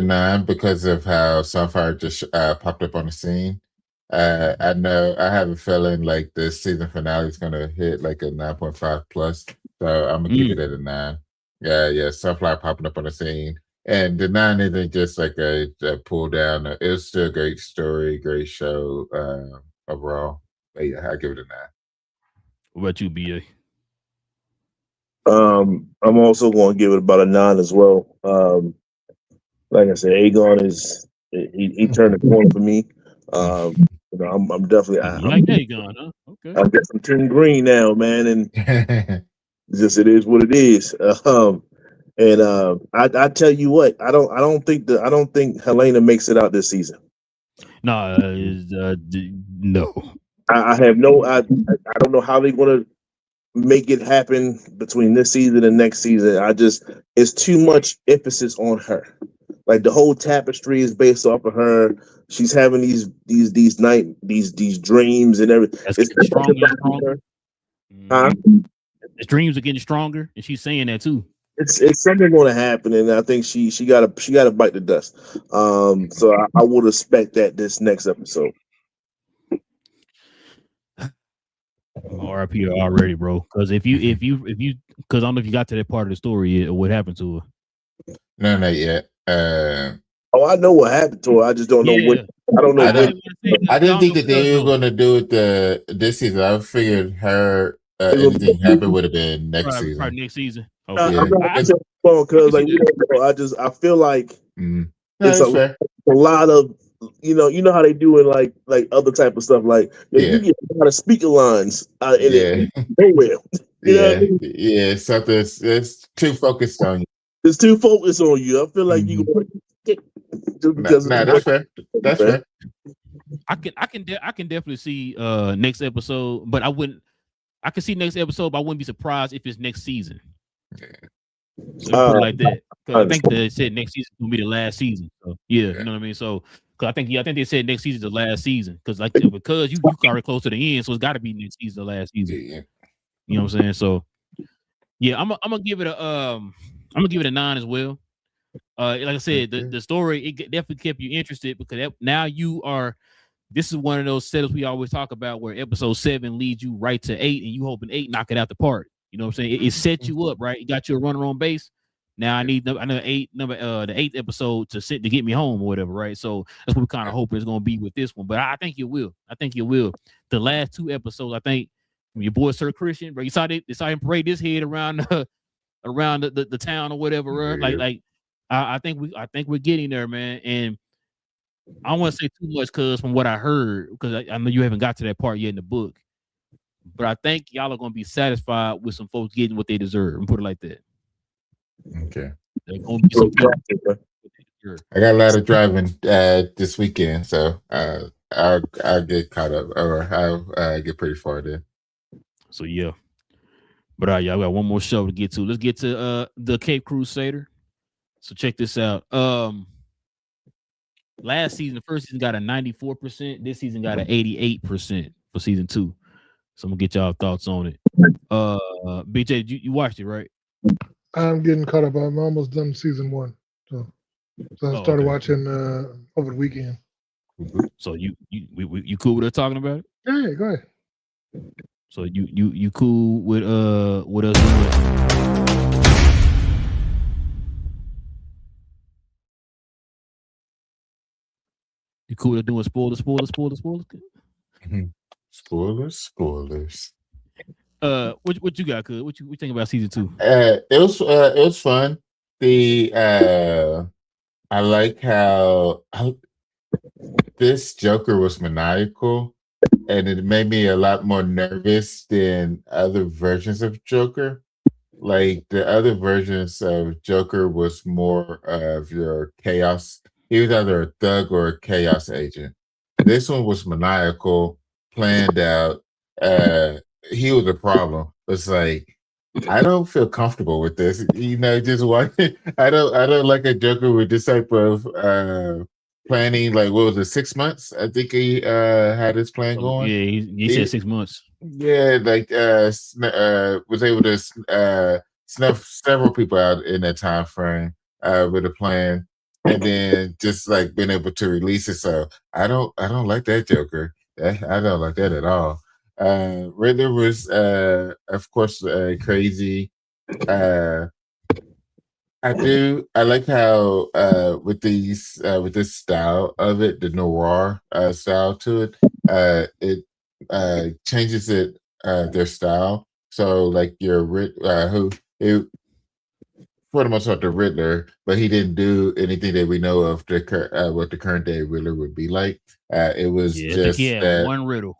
9 because of how Sunfire just popped up on the scene. I know I have a feeling like the season finale is gonna hit like a 9.5 plus, so I'm gonna give it at a 9. Yeah, Sunfire popping up on the scene, and the 9 isn't just like a pull down. It's still a great story, great show overall. But yeah, I give it a 9. What about you, BA? I'm also going to give it about a 9 as well. Like I said, Aegon he turned the corner for me. I'm definitely like Aegon, huh? Okay. I guess I'm Team Green now, man, and just it is what it is. I tell you what, I don't think Helena makes it out this season. No. I have no. I don't know how they're going to make it happen between this season and next season. It's too much emphasis on her. Like the whole tapestry is based off of her. She's having these dreams and everything. It's stronger and stronger. Huh? The dreams are getting stronger, and she's saying that too. It's something going to happen, and I think she got to bite the dust. So I would expect that this next episode. RIP already, bro. Because if you because I don't know if you got to that part of the story yet or what happened to her. No, not yet. I know what happened to her. I just don't know what. I don't know. I didn't think that they were going to do it this season. I figured her anything happened would have been next season. Probably next season. Okay. I'm not because I feel like it's a lot of you know how they do in like other type of stuff. Like you get a lot of speaker lines in nowhere. Yeah, something. It's too focused on you. It's too focused on you. I feel like you just because. That's fair. That's fair. I can definitely see next episode, but I wouldn't. I can see next episode, but I wouldn't be surprised if it's next season. So put it like that. I think they said next season will be the last season. So you know what I mean. So because I think they said next season is the last season because because you already close to the end, so it's got to be next season the last season. Yeah. You know what I'm saying? So yeah, I'm gonna give it a 9 as well. Like I said, the story it definitely kept you interested because now you are this is one of those setups we always talk about where episode 7 leads you right to 8, and you hoping 8 knock it out the park. You know what I'm saying? It sets you up, right? It got you a runner on base. Now I need the 8th episode to get me home or whatever, right? So that's what we kind of hope it's gonna be with this one. But I think it will. The last 2 episodes, I think your boy Sir Christian, bro, you saw him parade his head around the town or whatever, right? I think we're getting there, man. And I don't want to say too much because from what I heard, because I know you haven't got to that part yet in the book, but I think y'all are going to be satisfied with some folks getting what they deserve. And put it like that. Okay. There's going to be some people. I got a lot of driving this weekend, so I'll get caught up, or I'll get pretty far there. So yeah, but y'all got one more show to get to. Let's get to the Cape Crusader. So check this out. Last season, the first season got a 94%. This season got an 88% for season 2. So I'm gonna get y'all thoughts on it. BJ, you watched it, right? I'm getting caught up. I'm almost done season 1. So I started watching over the weekend. So you cool with us talking about it? Yeah, go ahead. So you cool with us doing? You cool with doing spoilers? Mm-hmm. Spoilers. What you got, Cuz? What you think about season 2? It was fun. I like how this Joker was maniacal, and it made me a lot more nervous than other versions of Joker. Like the other versions of Joker was more of your chaos. He was either a thug or a chaos agent. This one was maniacal, planned out. He was a problem. It's like, I don't feel comfortable with this. Just watching. I don't like a Joker with this type of planning. Like, what was it, 6 months? I think he had his plan going. Yeah, he said 6 months. Yeah, like was able to snuff several people out in that time frame with a plan, and then just like being able to release it. So I don't like that Joker. I don't like that at all. Riddler was of course crazy. I like how with this style of it, the noir style to it, it changes their style. So like your for the most part the Riddler, but he didn't do anything that we know of what the current day Riddler would be like. It was just that one riddle.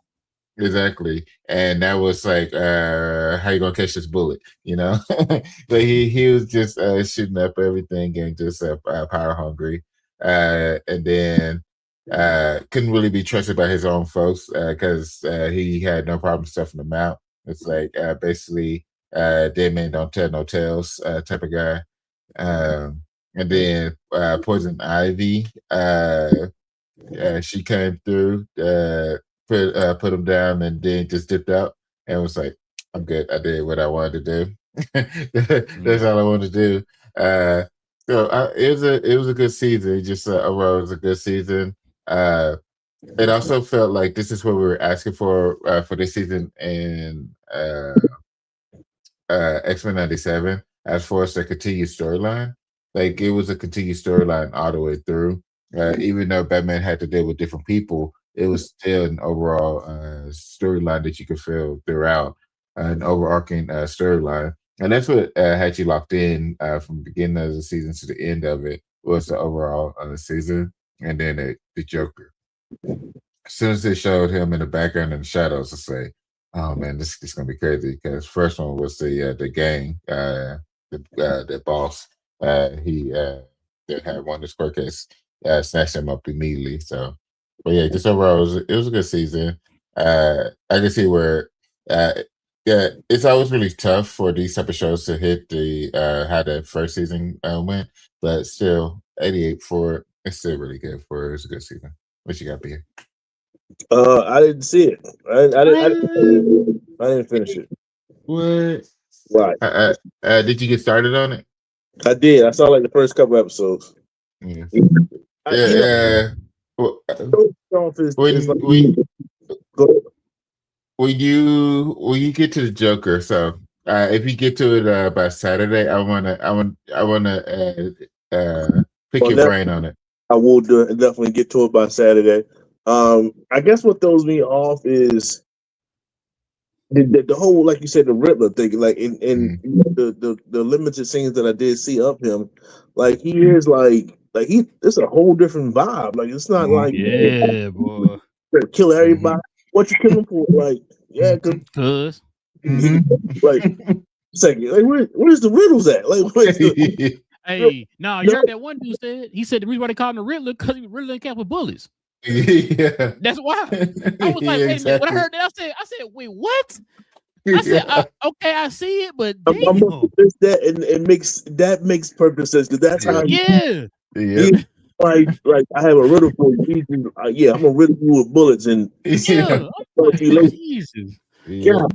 Exactly. And that was like, how you gonna catch this bullet? But he was just shooting up everything and just power hungry. And then couldn't really be trusted by his own folks because he had no problem stuffing them out. It's like basically dead man don't tell no tales type of guy. And then Poison Ivy, she came through, put him down, and then just dipped out and was like, I'm good. I did what I wanted to do. That's all I wanted to do. So it was a good season. It just overall it was a good season. It also felt like this is what we were asking for this season in X-Men 97 as far as the continued storyline. Like it was a continued storyline all the way through. Even though Batman had to deal with different people, it was still an overall storyline that you could feel throughout, an overarching storyline. And that's what had you locked in from the beginning of the season to the end of it, was the overall season. And then the Joker. As soon as they showed him in the background in the shadows, I say, oh man, this is going to be crazy. Because first one was the gang, the boss. He that had won the square case, snatched him up immediately. So, but yeah, just overall, it was a good season. I can see where, it's always really tough for these type of shows to hit the how the first season went, but still, 88 for it. It's still really good for it. It was a good season. What you got, Pierre? I didn't see it. I didn't finish it. What? Why? Did you get started on it? I did. I saw like the first couple episodes. Yeah. Yeah. Well, Office is when like when go when you get to the Joker, so if you get to it by Saturday, I wanna pick on your that. brain on it. I will definitely get to it by Saturday. I guess what throws me off is the whole, like you said, the Riddler thing. Like in Mm. the limited scenes that I did see of him, like he is like he. It's a whole different vibe. Like it's not Mhm. like Yeah, boy. kill Mhm. everybody. What you killing for? Like yeah, because Mhm. Cuz. like Mhm. second, like where's the riddles at? Like where's the Hey, no, you no, heard that one dude said? He said the reason why they called him the Riddler because he Riddler and cat with bullets. Yeah. That's why. I was like, Yeah, wait a minute. When I exactly. heard that, I said, wait, what? I said, Yeah. okay, I see it, but I'm gonna damn. miss that, and it makes perfect sense because that's how Yeah. Yeah. he Yep. like I have a riddle for you. Yeah, I'm gonna riddle you with bullets and Yeah. Yeah. I'm talk to like, you later. Jesus. Yep. God,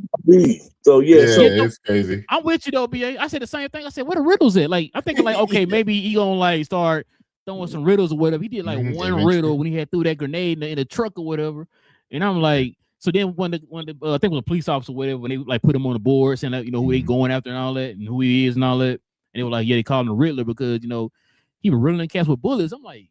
so yeah, Yeah, Yeah, so no, it's crazy. I'm with you though, BA. I said the same thing. I said, where the riddles at? Like, I'm thinking like, okay, maybe he gonna like start throwing some riddles or whatever. He did like one Eventually. riddle when he had threw that grenade in the truck or whatever. And I'm like, so then when the I think it was a police officer or whatever, when they like put him on the board, saying that, who they going after and all that, and who he is and all that. And they were like, yeah, they called him the Riddler because he was riddling cats with bullets. I'm like,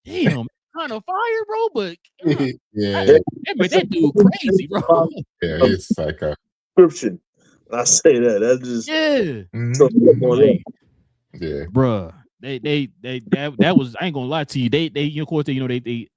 damn, kind of fire, bro. But God, Yeah. that made that dude crazy, bro. Yeah, of it's psycho. description. I say that just Yeah. so Mhm. I'm Mhm. like, Yeah. bruh, that was, I ain't gonna lie to you. They of course they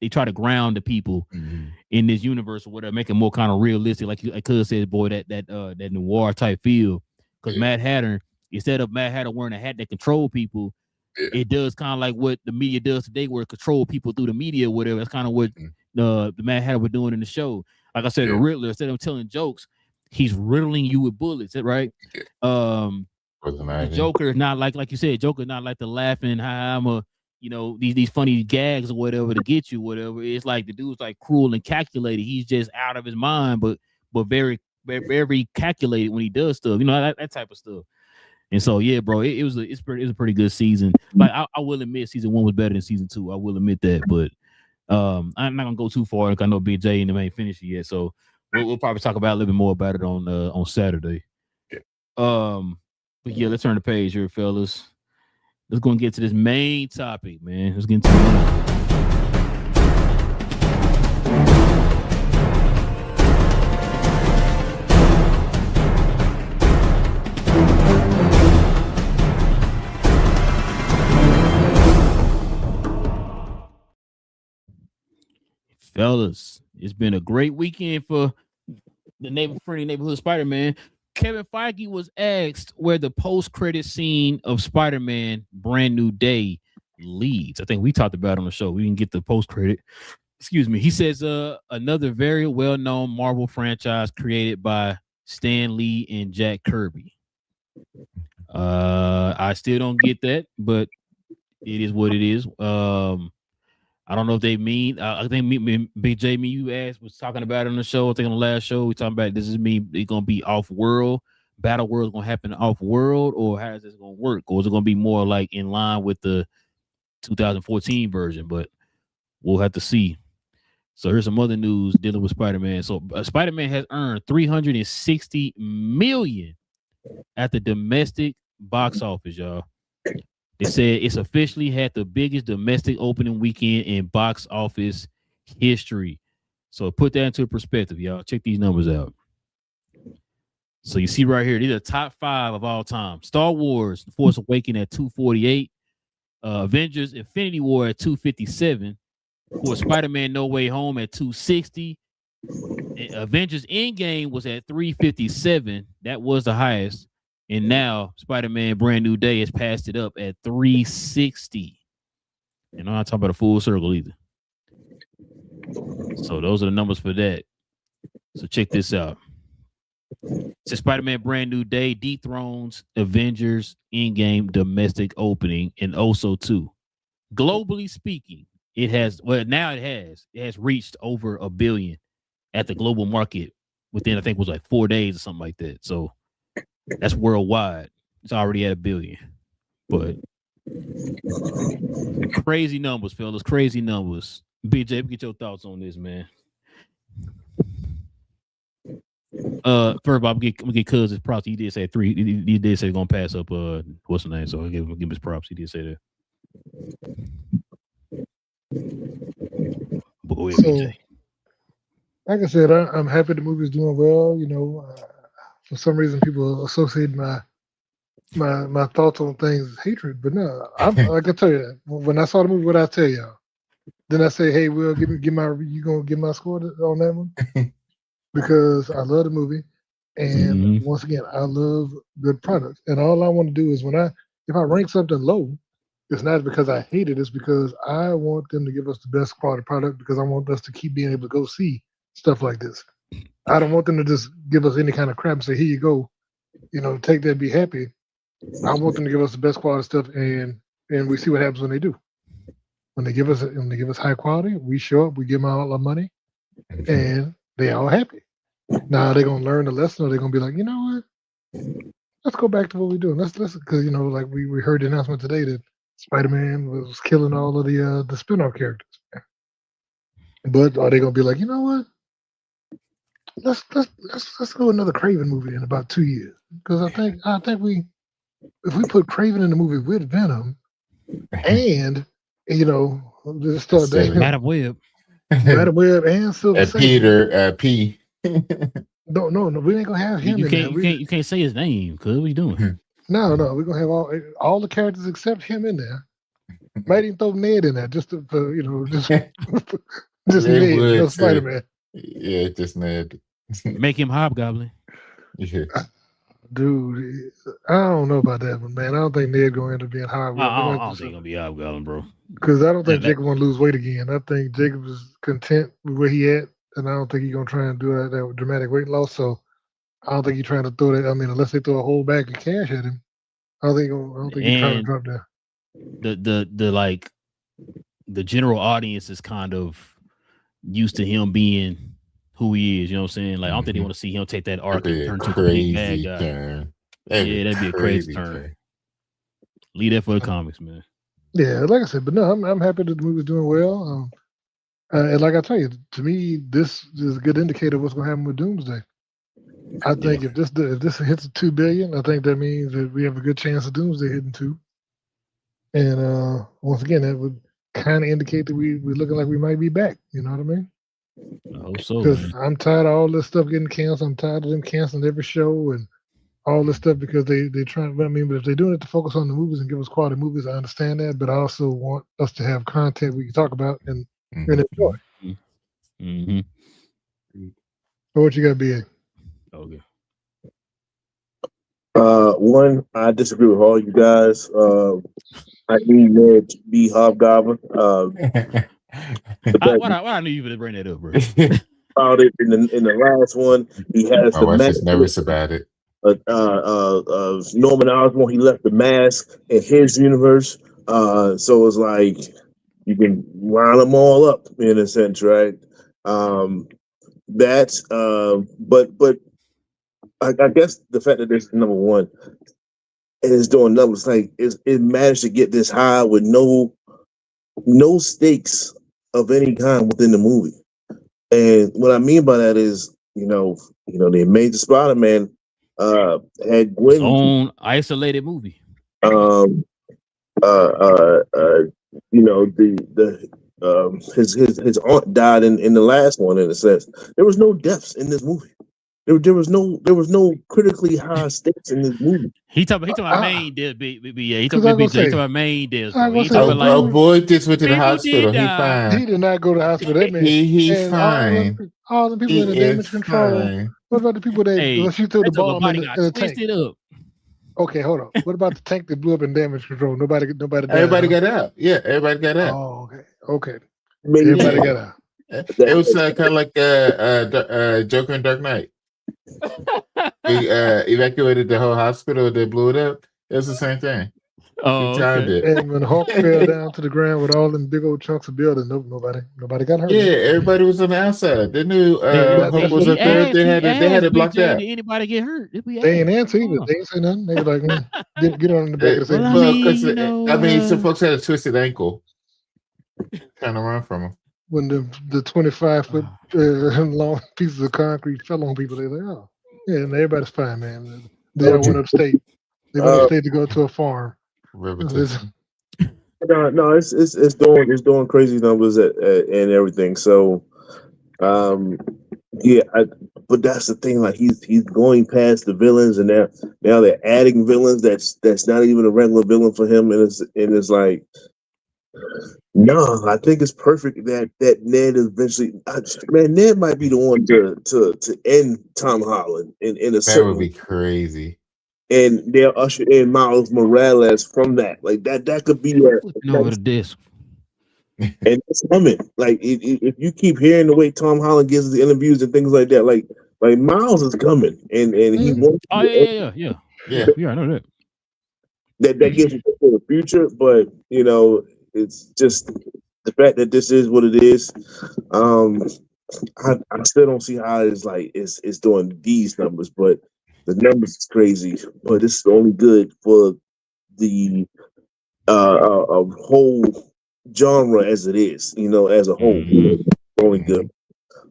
try to ground the people Mhm. in this universe or whatever, make it more kind of realistic, like Cuz said, boy, that noir type feel. Because Yeah. Mad Hatter, instead of Mad Hatter wearing a hat that control people, Yeah. it does kind of like what the media does today, where it control people through the media or whatever. That's kind of what Mhm. the Mad Hatter were doing in the show. Like I said, the Yeah. Riddler, instead of telling jokes, he's riddling you with bullets, right? Yeah. Um, Was the amazing. Joker is not like you said, Joker is not like the laughing, hi, I'm a these funny gags or whatever to get you, whatever. It's like the dude's like cruel and calculated. He's just out of his mind, but very, very, very calculated when he does stuff. That type of stuff. And so yeah, bro, it was a pretty good season. Like I will admit season 1 was better than season 2. I will admit that, but I'm not gonna go too far because I know Big J and them ain't finished it yet. So we'll probably talk about a little bit more about it on Saturday. Yeah. But yeah, let's turn the page here, fellas. Let's go and get to this main topic, man. Let's get into it. Fellas, it's been a great weekend for the friendly neighborhood Spider-Man. Kevin Feige was asked where the post-credit scene of Spider-Man Brand New Day leads. I think we talked about it on the show. We didn't get the post-credit. Excuse me. He says another very well-known Marvel franchise created by Stan Lee and Jack Kirby. I still don't get that, but it is what it is. I don't know if they mean. I think Big J, you asked, was talking about it on the show. I think on the last show we talking about this is me. It's gonna be off world. Battle World's gonna happen off world, or how is this gonna work? Or is it gonna be more like in line with the 2014 version? But we'll have to see. So here's some other news dealing with Spider-Man. So Spider-Man has earned $360 million at the domestic box office, y'all. They said it's officially had the biggest domestic opening weekend in box office history. So put that into perspective, y'all. Check these numbers out. So you see right here, these are top 5 of all time. Star Wars: The Force Awakens at 248. Avengers: Infinity War at 257. Of course, Spider-Man: No Way Home at 260. Avengers Endgame was at 357. That was the highest. And now Spider-Man Brand New Day has passed it up at 360. And I'm not talking about a full circle either. So those are the numbers for that. So check this out. So Spider-Man Brand New Day dethrones Avengers Endgame domestic opening and also too. Globally speaking, it has reached over $1 billion at the global market within, I think it was like 4 days or something like that. So that's worldwide. It's already at $1 billion. But crazy numbers, fellas. Crazy numbers. BJ, get your thoughts on this, man. First of all, I'm gonna get Cuz his props. He did say 3. He did say he's gonna pass up what's the name? So I'll give him his props. He did say that. But go ahead, So, BJ. like I said, I'm happy the movie's doing well. You know, for some reason people associate my thoughts on things as hatred, but no, I can tell you that when I saw the movie, what I tell y'all. Then I say, hey, Will, you gonna give my score on that one? Because I love the movie, and once again, I love good products. And all I want to do is if I rank something low, it's not because I hate it. It's because I want them to give us the best quality product because I want us to keep being able to go see stuff like this. I don't want them to just give us any kind of crap and say, here you go, take that, be happy. I want them to give us the best quality stuff, and we see what happens when they do. When they give us high quality, we show up, we give them all our money, and they all happy. Now they're gonna learn the lesson, or they're gonna be like, you know what? Let's go back to what we're doing. Let's because like we heard the announcement today that Spider-Man was killing all of the spin-off characters. But are they gonna be like, you know what? Let's go another Craven movie in about 2 years? Because I think if we put Craven in the movie with Venom, and just start Madam Web, and Silver Peter P. No, we ain't gonna have him. You can't say his name because what are you doing? No, we're gonna have all the characters except him in there. Might even throw Ned in there just just Ned, Spider-Man. Yeah, just Ned. Make him Hobgoblin. Yeah. Dude, I don't know about that one, man. I don't think Ned gonna end up being Hobgoblin. I don't think he's gonna be Hobgoblin, bro. Because I don't think Jacob want to lose weight again. I think Jacob is content with where he at, and I don't think he's gonna try and do that dramatic weight loss. So I don't think he's trying to throw that. I mean, unless they throw a whole bag of cash at him, I don't think he's trying to drop that. The general audience is kind of used to him being who he is. You know what I'm saying? Like I don't think they want to see him take that arc and turn to a complete bad guy. That'd be a crazy turn. Leave that for the comics, man. Yeah, like I said, but no, I'm happy that the movie's doing well. And like I tell you, to me, this is a good indicator of what's going to happen with Doomsday. I think if this hits $2 billion, I think that means that we have a good chance of Doomsday hitting 2. And once again, that would kind of indicate that we're looking like we might be back. You know what I mean? I hope so. Because I'm tired of all this stuff getting canceled. I'm tired of them canceling every show and all this stuff because they trying. I mean, but if they're doing it to focus on the movies and give us quality movies, I understand that. But I also want us to have content we can talk about and enjoy. Mm-hmm. So what you got, BA? Okay. One, I disagree with all you guys. I need Ned to be Hobgoblin. Why I knew you would bring that up, bro. About it in the last one, he has My wife is nervous about it. Norman Osborn, he left the mask in his universe, so it's like you can round them all up in a sense, right? But I guess the fact that there's number one and it's doing numbers, like it managed to get this high with no stakes of any kind within the movie. And what I mean by that is, the Amazing Spider-Man had Gwen, his own isolated movie. His aunt died in the last one. In a sense, there was no deaths in this movie. There was no critically high stakes in this movie. He talking about main deaths. He talking about main deaths. Boy just went to the hospital. He fine. He did not go to the hospital. That man, he's fine. All the people in the damage control. Fine. What about the people that she threw the bomb in the tank? Up. Okay, hold on. What about the tank that blew up in damage control? Nobody died. Everybody got out. Yeah, everybody got out. Oh, okay. Everybody got out. It was kind of like Joker in Dark Knight. He evacuated the whole hospital. They blew it up. It was the same thing. Oh, okay. And when Hulk fell down to the ground with all them big old chunks of building, nobody got hurt. Yeah, everybody was on the outside. They knew Hulk was up there. They had it blocked out. Did anybody get hurt? They ain't answer either. They ain't say nothing. They were like, get on the back of the some folks had a twisted ankle, trying to run from him. when the 25-foot long pieces of concrete fell on people. They're like, oh, yeah, and everybody's fine, man. They all went upstate. They went upstate to go to a farm. Riveting. No, it's doing crazy numbers and everything. So, yeah, but that's the thing. Like he's going past the villains, and now they're adding villains. That's not even a regular villain for him, and it's like, no, I think it's perfect that Ned eventually. Man, Ned might be the one to end Tom Holland in a That certain would be crazy. and they'll usher in Miles Morales from that. Like that could be Flipping over the desk. and it's coming. Like if you keep hearing the way Tom Holland gives the interviews and things like that, like Miles is coming, and he wants Oh yeah. Yeah, I know that. that gives you for the future. But it's just the fact that this is what it is. I still don't see how it's doing these numbers, but the numbers is crazy. But it's only good for the a whole genre as it is, as a whole. Only good.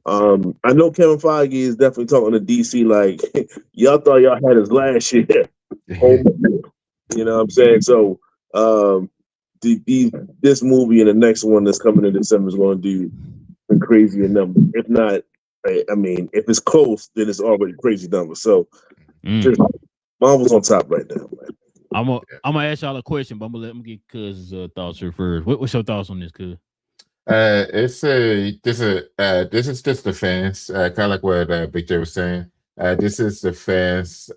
I know Kevin Feige is definitely talking to DC like y'all thought y'all had us last year. You know what I'm saying? So this movie and the next one that's coming in December is going to do some crazy numbers. If not, I mean, if it's close, then it's already crazy numbers. So just Marvel's on top right now. Man. I'm gonna ask y'all a question, but I'm gonna let them get Cuz's thoughts here first. What's your thoughts on this, Cuz? This is just the fans, kind of like what Big J was saying. This is the fans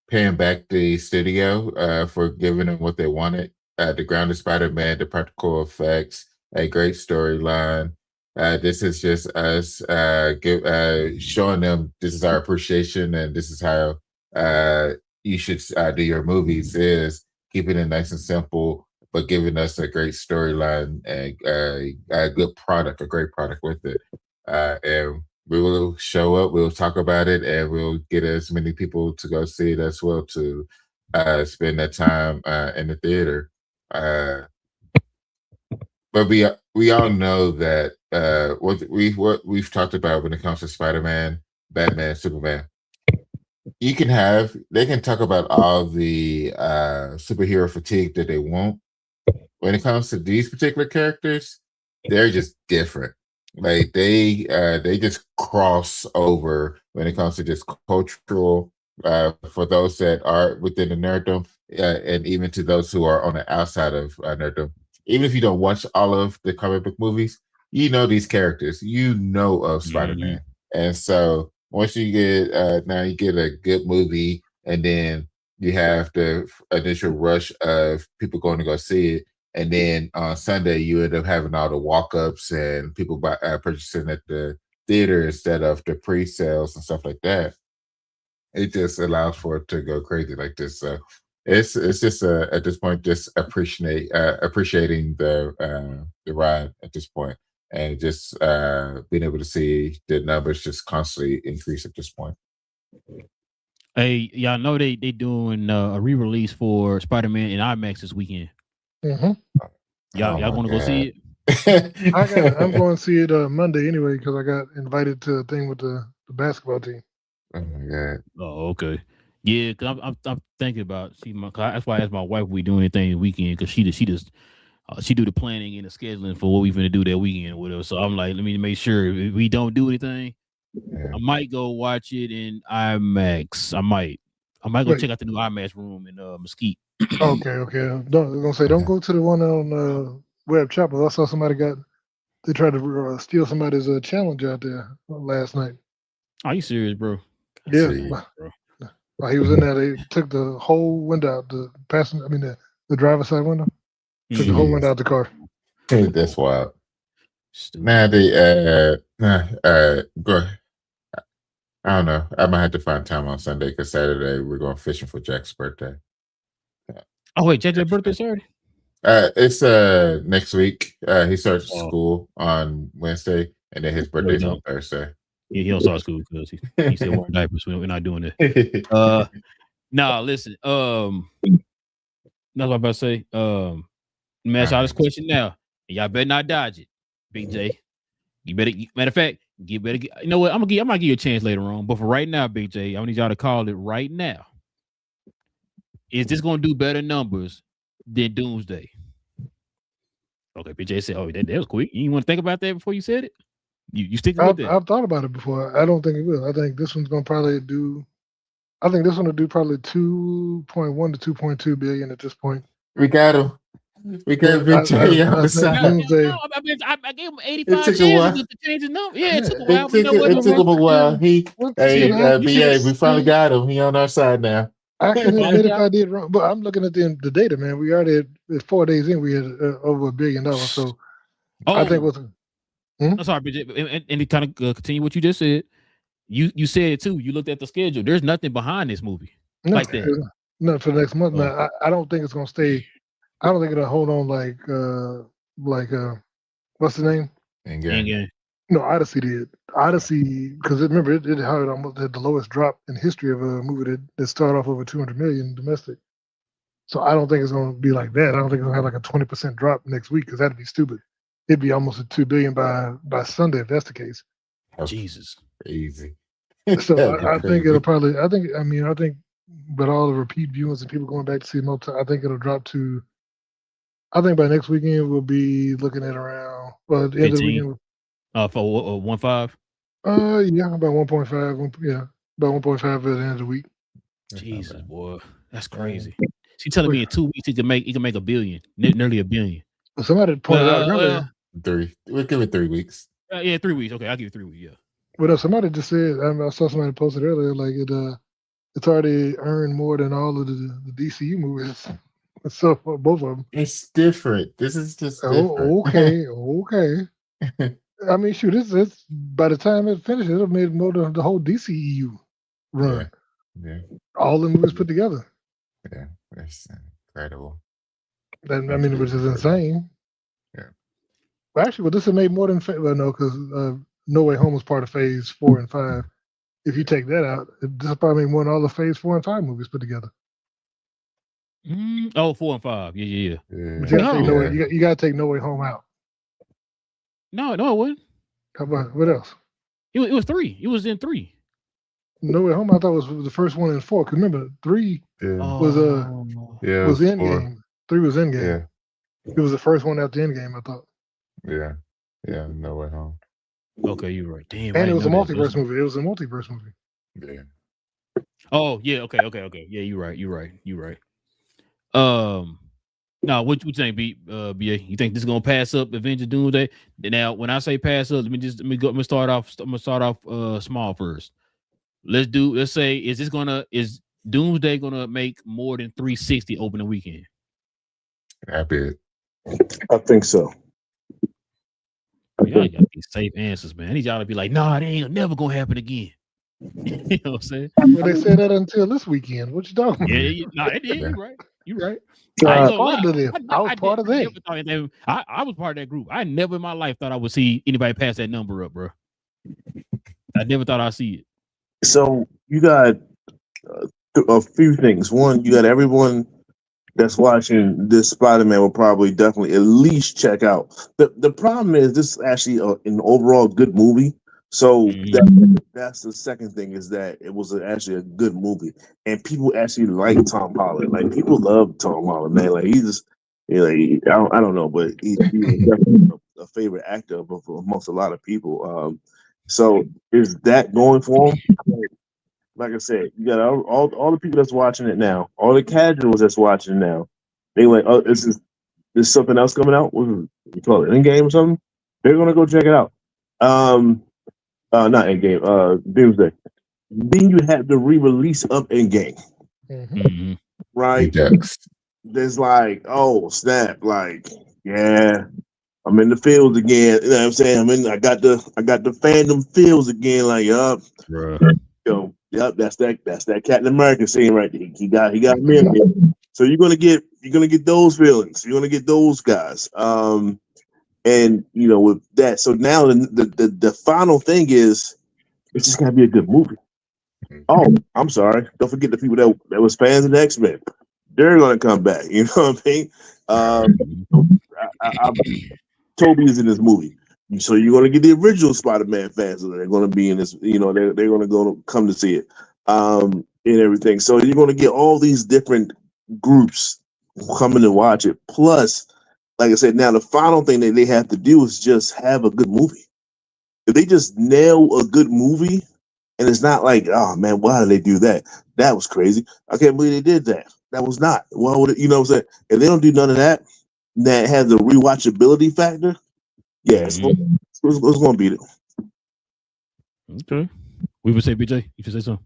paying back the studio for giving them what they wanted. The grounded Spider-Man, the practical effects, a great storyline. This is just us showing them this is our appreciation and this is how you should do your movies, is keeping it nice and simple, but giving us a great storyline and a good product, a great product with it. And we will show up, we'll talk about it, and we'll get as many people to go see it as well to spend that time in the theater. But we all know that what we've talked about when it comes to Spider-Man, Batman, Superman. They can talk about all the superhero fatigue that they want. When it comes to these particular characters, they're just different. Like they just cross over when it comes to just cultural. For those that are within the nerddom, and even to those who are on the outside of nerddom, even if you don't watch all of the comic book movies, you know these characters. You know of Spider-Man, and so once you get now you get a good movie, and then you have the initial rush of people going to go see it. And then on Sunday, you end up having all the walk-ups and people purchasing at the theater instead of the pre-sales and stuff like that. It just allows for it to go crazy like this. So it's just at this point just appreciating the ride at this point, and just being able to see the numbers just constantly increase at this point. Hey, y'all know they doing a re-release for Spider-Man in IMAX this weekend. Mm-hmm. Y'all want to go see it? I'm going to see it Monday anyway because I got invited to a thing with the basketball team. Oh my god! Oh, okay. Yeah, cause I'm thinking about that's why I asked my wife if we do anything the weekend, because she do the planning and the scheduling for what we finna do that weekend or whatever. So I'm like, let me make sure if we don't do anything, I might go watch it in IMAX. I might go check out the new IMAX room in Mesquite. Okay. Don't go to the one on Webb Chapel. I saw they tried to steal somebody's challenge out there last night. Are you serious, bro? Yeah, while he was in there, they took the whole window out, the driver's side window. Took the whole window out the car. That's wild. Stupid. Now go. I don't know. I might have to find time on Sunday because Saturday we're going fishing for Jack's birthday. Oh wait, Jack's birthday Saturday? It's next week. He starts school on Wednesday, and then his birthday's on Thursday. Yeah, he don't start school because he said wearing diapers. We're not doing that. Nah, listen. That's what I'm about to say. Let me ask y'all this question now. And y'all better not dodge it. BJ. You better. Matter of fact, you better. You know what? I might give you a chance later on. But for right now, BJ, I need y'all to call it right now. Is this going to do better numbers than Doomsday? Okay, BJ said, "Oh, that was quick. You want to think about that before you said it? You sticking with that?" I've thought about it before. I don't think it will. I think this one's gonna probably do. I think this one will do probably 2.1 to 2.2 billion at this point. We got him. We got Big J on the side. Doomsday. I gave him It 85 took a while. chances to change the number. Yeah, it took a while. It took him a while. BA, we finally got him. He on our side now. I can admit if I did wrong, but I'm looking at the data, man. We already had 4 days in, we had over $1 billion. So I think what's. I'm sorry, BJ, and to kind of continue what you just said. You said it too. You looked at the schedule. There's nothing behind this movie like that. No, for the next month. Now, I don't think it's gonna stay. I don't think it'll hold on like what's the name? Endgame. No, Odyssey did. Odyssey, because remember it had almost had the lowest drop in history of a movie that started off over 200 million domestic. So I don't think it's gonna be like that. I don't think it's gonna have like a 20% drop next week because that'd be stupid. It'd be almost at 2 billion by Sunday if that's the case. Jesus, easy. So I think it'll probably. I think but all the repeat viewings and people going back to see multiple, I think it'll drop to. I think by next weekend we'll be looking at around the end of the weekend. For 1.5. Yeah, about 1.5. Yeah, about 1.5 at the end of the week. Jesus, boy, that's crazy. She's telling me in 2 weeks he can make $1 billion, nearly $1 billion. Somebody pointed out earlier. 3. We'll give it 3 weeks. Yeah, 3 weeks. Okay, I'll give you 3 weeks. Yeah. But somebody just said, I saw somebody posted earlier, like it's already earned more than all of the DCU movies. So both of them. It's different. This is just different. Okay. I mean, shoot, it's by the time it finishes, it'll made more than the whole DCEU run. Yeah. All the movies put together. Yeah, that's incredible. I mean, which is insane. Yeah. Well, actually, this has made more than no, because No Way Home was part of Phase 4 and 5. If you take that out, this probably made more than all the Phase 4 and 5 movies put together. 4 and 5. Yeah. But you gotta take No Way Home out. No, it wouldn't. How about what else? It was 3. It was in 3. No Way Home, I thought was the first one in 4. Because remember, 3 was Endgame. 3 was Endgame. Yeah. It was the first one after Endgame, I thought. Yeah, No Way Home. Okay, you're right. Damn. And it was a multiverse movie. It was a multiverse movie. Yeah. Oh yeah. Okay. Yeah, you're right. Now what you think, BA? You think this is gonna pass up Avengers Doomsday? Now, when I say pass up, let me start off. I'm gonna start off small first. Let's say is Doomsday gonna make more than 360 opening weekend? Happy. I think so. Y'all got these safe answers, man. I need y'all to be like, nah, it ain't never gonna happen again. You know what I'm saying? Well, they said that until this weekend. What you talking about? It did. You're right. I was part of that. I was part of that. I was part of that group. I never in my life thought I would see anybody pass that number up, bro. I never thought I'd see it. So you got a few things. One, you got everyone that's watching this Spider-Man will probably definitely at least check out. The problem is this is actually an overall good movie. So that's the second thing, is that it was actually a good movie, and people actually like Tom Holland. Like, people love Tom Holland, man. Like, he's just, I don't know, but he's definitely a favorite actor amongst a lot of people. So is that going for him? Like I said, you got all the people that's watching it now, all the casuals that's watching it now. They like, oh, is something else coming out? What is it? You call it Endgame or something? They're gonna go check it out. Not Endgame, Doomsday. Then you have the re-release of Endgame, right? There's like, oh snap, like, yeah, I'm in the fields again. You know what I'm saying? I got the fandom feels again. Like, that's that Captain America scene right there. He got me in there. So you're gonna get those feelings. You're gonna get those guys. And with that, so now the final thing is, it's just gotta be a good movie. Oh, I'm sorry. Don't forget the people that was fans of the X-Men. They're gonna come back. You know what I mean? Toby is in this movie. So you're going to get the original Spider-Man fans that are going to be in this. You know, they're going to go come to see it, and everything. So you're going to get all these different groups coming to watch it. Plus, like I said, now the final thing that they have to do is just have a good movie. If they just nail a good movie, and it's not like, oh man, why did they do that? That was crazy. I can't believe they did that. That was not. Why would it, you know what I'm saying? If they don't do none of that, that has the rewatchability factor, yeah, it's going to beat it. Okay. We would say, BJ, you should say something.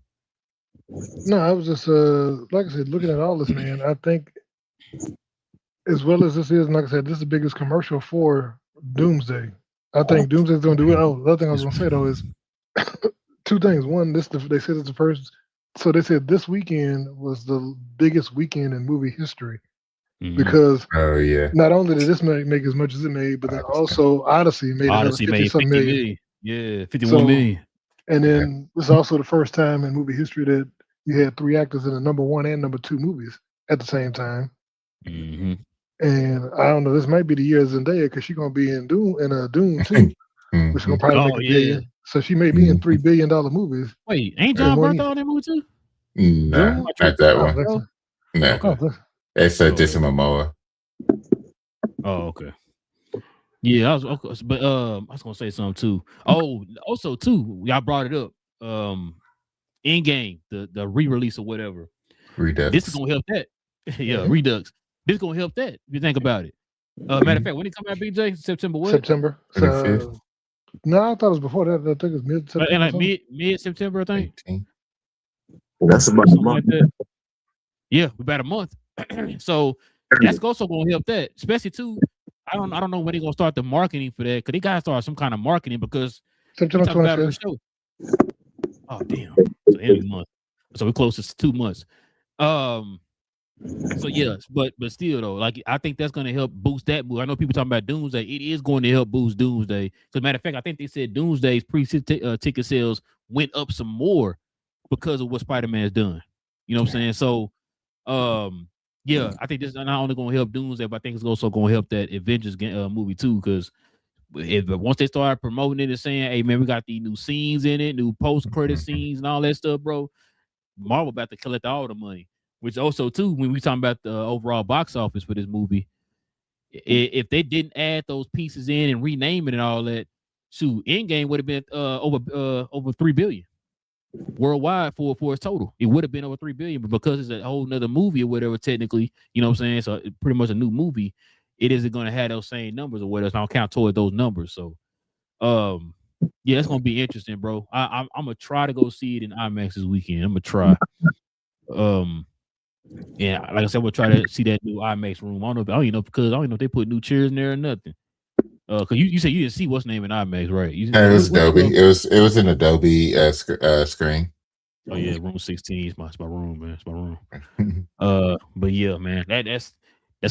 No, I was just like I said, looking at all this, man. I think as well as this is, like I said, this is the biggest commercial for Doomsday. I think Doomsday's gonna do it. Oh, the other thing I was gonna say though is two things. One, they said it's the first. So they said this weekend was the biggest weekend in movie history because not only did this make as much as it made, but then also Odyssey made another 50-something million. Yeah, 51 million. And then this is also the first time in movie history that you had 3 actors in the number 1 and number 2 movies at the same time. Mm-hmm. And I don't know, this might be the year of Zendaya because she's gonna be in Doom too, which is gonna probably make $1 billion. So she may be in $3 billion movies. Wait, ain't John Bernthal in that movie too? No, not that one. So. No, okay. It's Jason Momoa. Oh, okay. Yeah, I was gonna say something too. Oh, also too, y'all brought it up. Endgame, the re-release or whatever. Redux. This is gonna help that. Yeah, Redux. This is gonna help that. If you think about it. Matter of fact, when it come out, BJ, September what? September. So, no, I thought it was before that. I think it was mid-September. And like mid-September, I think. 18. That's about a month. Like that. Yeah, about a month. So that's also gonna help that, especially too. I don't know when they're gonna start the marketing for that because they gotta start some kind of marketing because September 25th. Oh damn! So every month, so we're close to 2 months. So yes, but still though, like I think that's gonna help boost that movie. I know people talking about Doomsday. It is going to help boost Doomsday. As a matter of fact, I think they said Doomsday's ticket sales went up some more because of what Spider-Man's done. You know what I'm saying? So, yeah, I think this is not only going to help Doomsday, but I think it's also going to help that Avengers movie too. Because once they start promoting it and saying, "Hey man, we got these new scenes in it, new post-credit scenes and all that stuff, bro," Marvel about to collect all the money. Which also too, when we talking about the overall box office for this movie, if they didn't add those pieces in and rename it and all that, shoot, Endgame would have been over 3 billion worldwide for its total. It would have been over 3 billion, but because it's a whole nother movie or whatever, technically, you know what I'm saying? So it's pretty much a new movie. It isn't going to have those same numbers or whatever. So I don't count toward those numbers. So, yeah, it's gonna be interesting, bro. I'm gonna try to go see it in IMAX this weekend. I'm gonna try. Yeah, like I said, we'll try to see that new IMAX room. I don't know if they put new chairs in there or nothing. Cause you said you didn't see what's name in IMAX, right? It was Adobe. It was an Adobe screen. Oh yeah, room 16 is my room, man. It's my room. But yeah, man, that's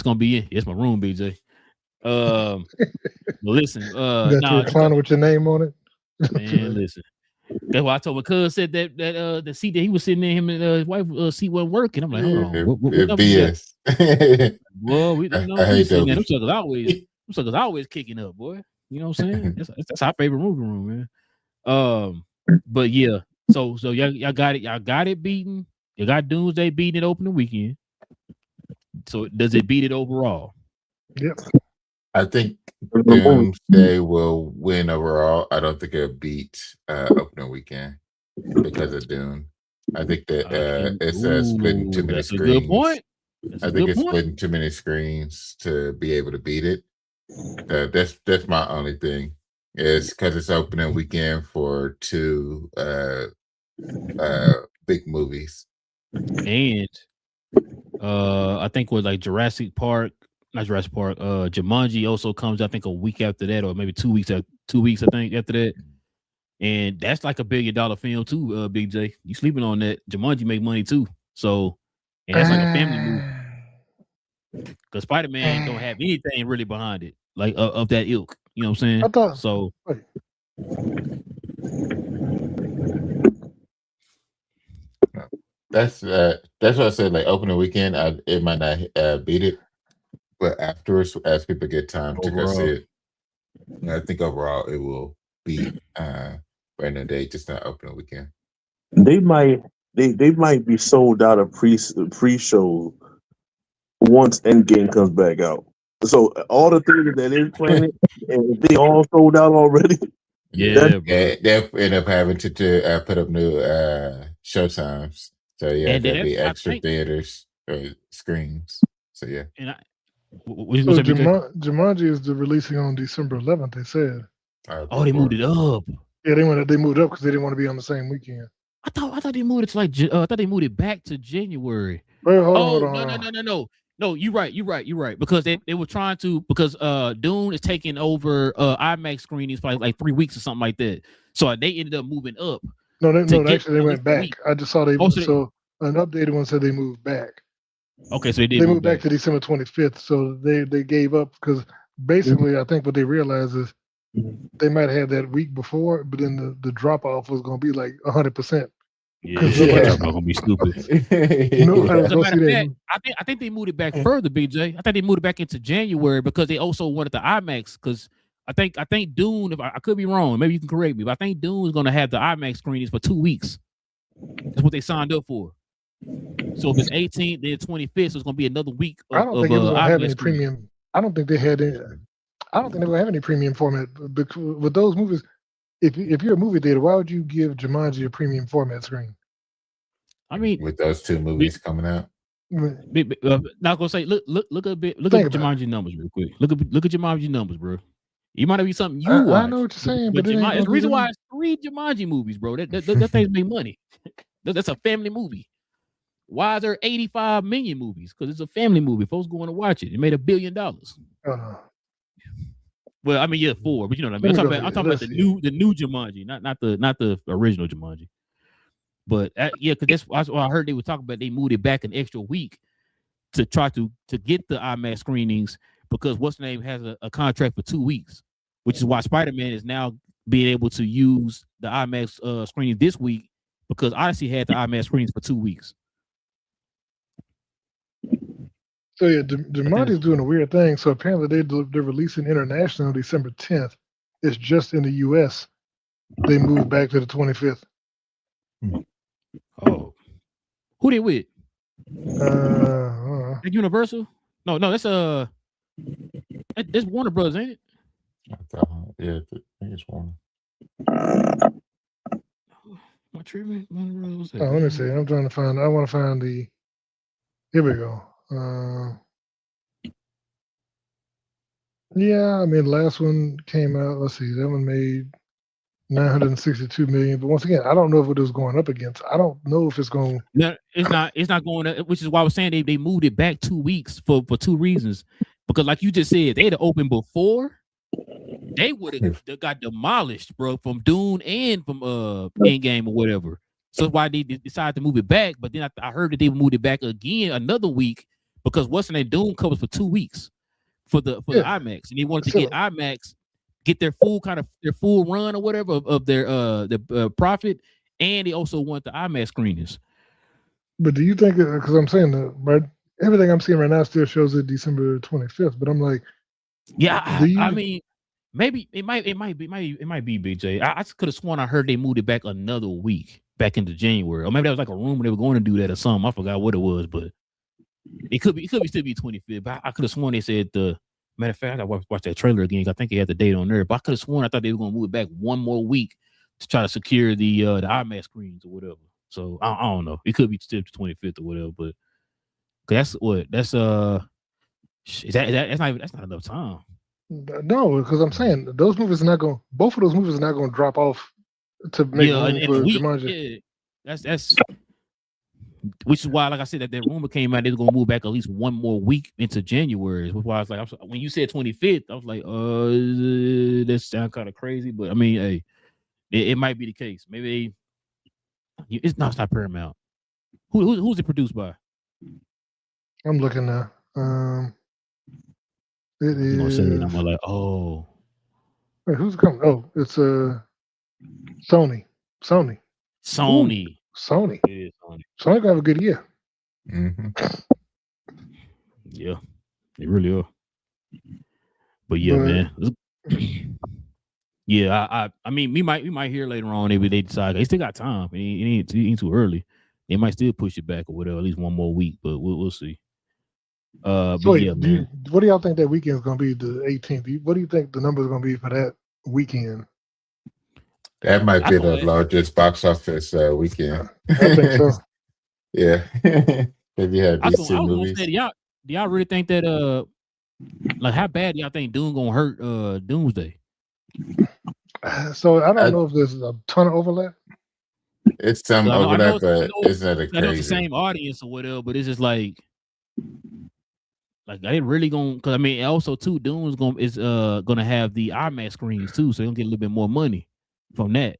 gonna be it. It's my room, BJ. But listen, you got your recliner with your name on it. Man, listen. That's why I told my cousin said that the seat that he was sitting in, him and his wife seat wasn't working. I'm like, hold on, what BS. Well, I hate them suckers always kicking up, boy. You know what I'm saying? That's our favorite movie room, man. But yeah, so y'all got it. Y'all got it beaten. You got Doomsday beating it opening weekend. So does it beat it overall? Yep. I think Doomsday will win overall. I don't think it'll beat opening weekend because of Dune. I think that it's splitting too many screens. A good point. I think it's splitting too many screens to be able to beat it. That's my only thing. Is because it's opening weekend for 2 big movies. And I think with like Jurassic Park, Jumanji also comes, I think, a week after that, or maybe 2 weeks. 2 weeks, I think, after that. And that's like $1 billion film too, Big J. You sleeping on that? Jumanji make money too. So, and that's like a family movie. Because Spider-Man don't have anything really behind it, like of that ilk. You know what I'm saying? So. That's what I said. Like opening weekend, it might not beat it, but afterwards, as people get time to go see it, I think overall it will be random day, just not opening weekend. They might be sold out of pre-show once Endgame comes back out. So all the theaters that is playing it, and if they all sold out already, Yeah, bro. they'll end up having to put up new show times. So yeah, And there'll be I extra think, theaters or screens. So yeah. and what you So gonna say, BJ? Jumanji is releasing on December 11th. They said. Oh, they moved it up. Yeah, they moved it up because they didn't want to be on the same weekend. I thought they moved it to like I thought they moved it back to January. Wait, hold Oh on. no, you're right. Because they were trying to, because Dune is taking over IMAX screenings for like 3 weeks or something like that. So they ended up moving up. No, actually they went back. I just saw so an updated one said they moved back. Okay, so they moved back to December 25th. So they gave up because basically I think what they realized is they might have had that week before, but then the drop off was going to be like 100%. Yeah, that's not gonna be stupid. Nobody's gonna see that. I think they moved it back further, BJ. I think they moved it back into January because they also wanted the IMAX. Because I think Dune, if I could be wrong, maybe you can correct me, but I think Dune is gonna have the IMAX screenings for 2 weeks. That's what they signed up for. So if it's 18th, then 25th, so it's gonna be another week. I don't think it was gonna have any IMAX premium. I don't think they had any. I don't think they will have any premium format with those movies. If you're a movie theater, why would you give Jumanji a premium format screen? I mean, with those two movies coming out. Not gonna say look at Jumanji numbers real quick. Look at Jumanji numbers, bro. You might be something you watch. I know what you're saying, but it's the reason why it's 3 Jumanji movies, bro. That thing's make money. That's a family movie. Why is there 85 million movies? Because it's a family movie. Folks going to watch it. It made $1 billion. Well, I mean, yeah, 4, but you know what I mean. I'm talking about the new Jumanji, not the original Jumanji. But yeah, because that's what I heard they were talking about. They moved it back an extra week to try to get the IMAX screenings, because what's the name has a contract for 2 weeks, which is why Spider-Man is now being able to use the IMAX screening this week, because Odyssey had the IMAX screenings for 2 weeks. So yeah, Jumanji is doing a weird thing. So apparently they're releasing international December 10th. It's just in the U.S. They moved back to the 25th. Oh, who they with? Universal? No, that's Warner Brothers, ain't it? Yeah, I think it's Warner. What treatment? Oh, let me see. I'm trying to find. I want to find the. Here we go. Yeah, I mean, the last one came out. Let's see, that one made 962 million. But once again, I don't know if it was going up against. I don't know if it's going. No, it's not. It's not going up. Which is why I was saying they moved it back 2 weeks for 2 reasons. Because like you just said, they'd have opened before, they would have got demolished, bro, from Dune and from Endgame or whatever. So that's why they decided to move it back. But then I heard that they moved it back again another week, because what's in that Dune covers for 2 weeks for the IMAX, and they wanted to get IMAX, get their full run or whatever of their profit, and they also want the IMAX screenings. But do you think, because I'm saying that, right, everything I'm seeing right now still shows it December 25th, but I'm like, yeah, I mean, maybe it might be BJ. I could have sworn I heard they moved it back another week, back into January, or maybe that was like a rumor they were going to do that or something. I forgot what it was, but it could still be 25th. But I could have sworn they said the matter of fact, I gotta watch that trailer again. I think they had the date on there, but I could have sworn I thought they were going to move it back one more week to try to secure the IMAX screens or whatever. So I don't know. It could be still the 25th or whatever, but that's that's not enough time. No, because I'm saying those movies are not going. Both of those movies are not going to drop off to make room for Jumanji. Yeah, that's which is why, like I said, that rumor came out they're going to move back at least one more week into January. Which is why I was like, when you said 25th, I was like, that sounds kind of crazy, but I mean, hey, it might be the case. Maybe it's not Paramount. Who's it produced by? I'm looking now. It is. I'm like, oh. Wait, who's coming? Oh, it's Sony. Sony. Sony. Sony Sony gonna have a good year. Mm-hmm. Yeah, they really are. But yeah, man. Yeah, I mean, we might hear later on. Maybe they decide they still got time. It ain't too early. They might still push it back or whatever, at least one more week. But we'll see. So But yeah, man. what do y'all think that weekend is going to be? The 18th. What do you think the number is going to be for that weekend? That might I be thought the largest box office weekend. I think so. Yeah. If you had I these was two gonna movies. say, do y'all really think that like how bad do y'all think Doom gonna hurt Doomsday? So I don't know if there's a ton of overlap. It's some I know overlap, but it's not a I know it's the crazy. same audience or whatever, but it's just like are they really gonna? Because I mean, also too, Doom is gonna have the IMAX screens too, so they'll get a little bit more money from that.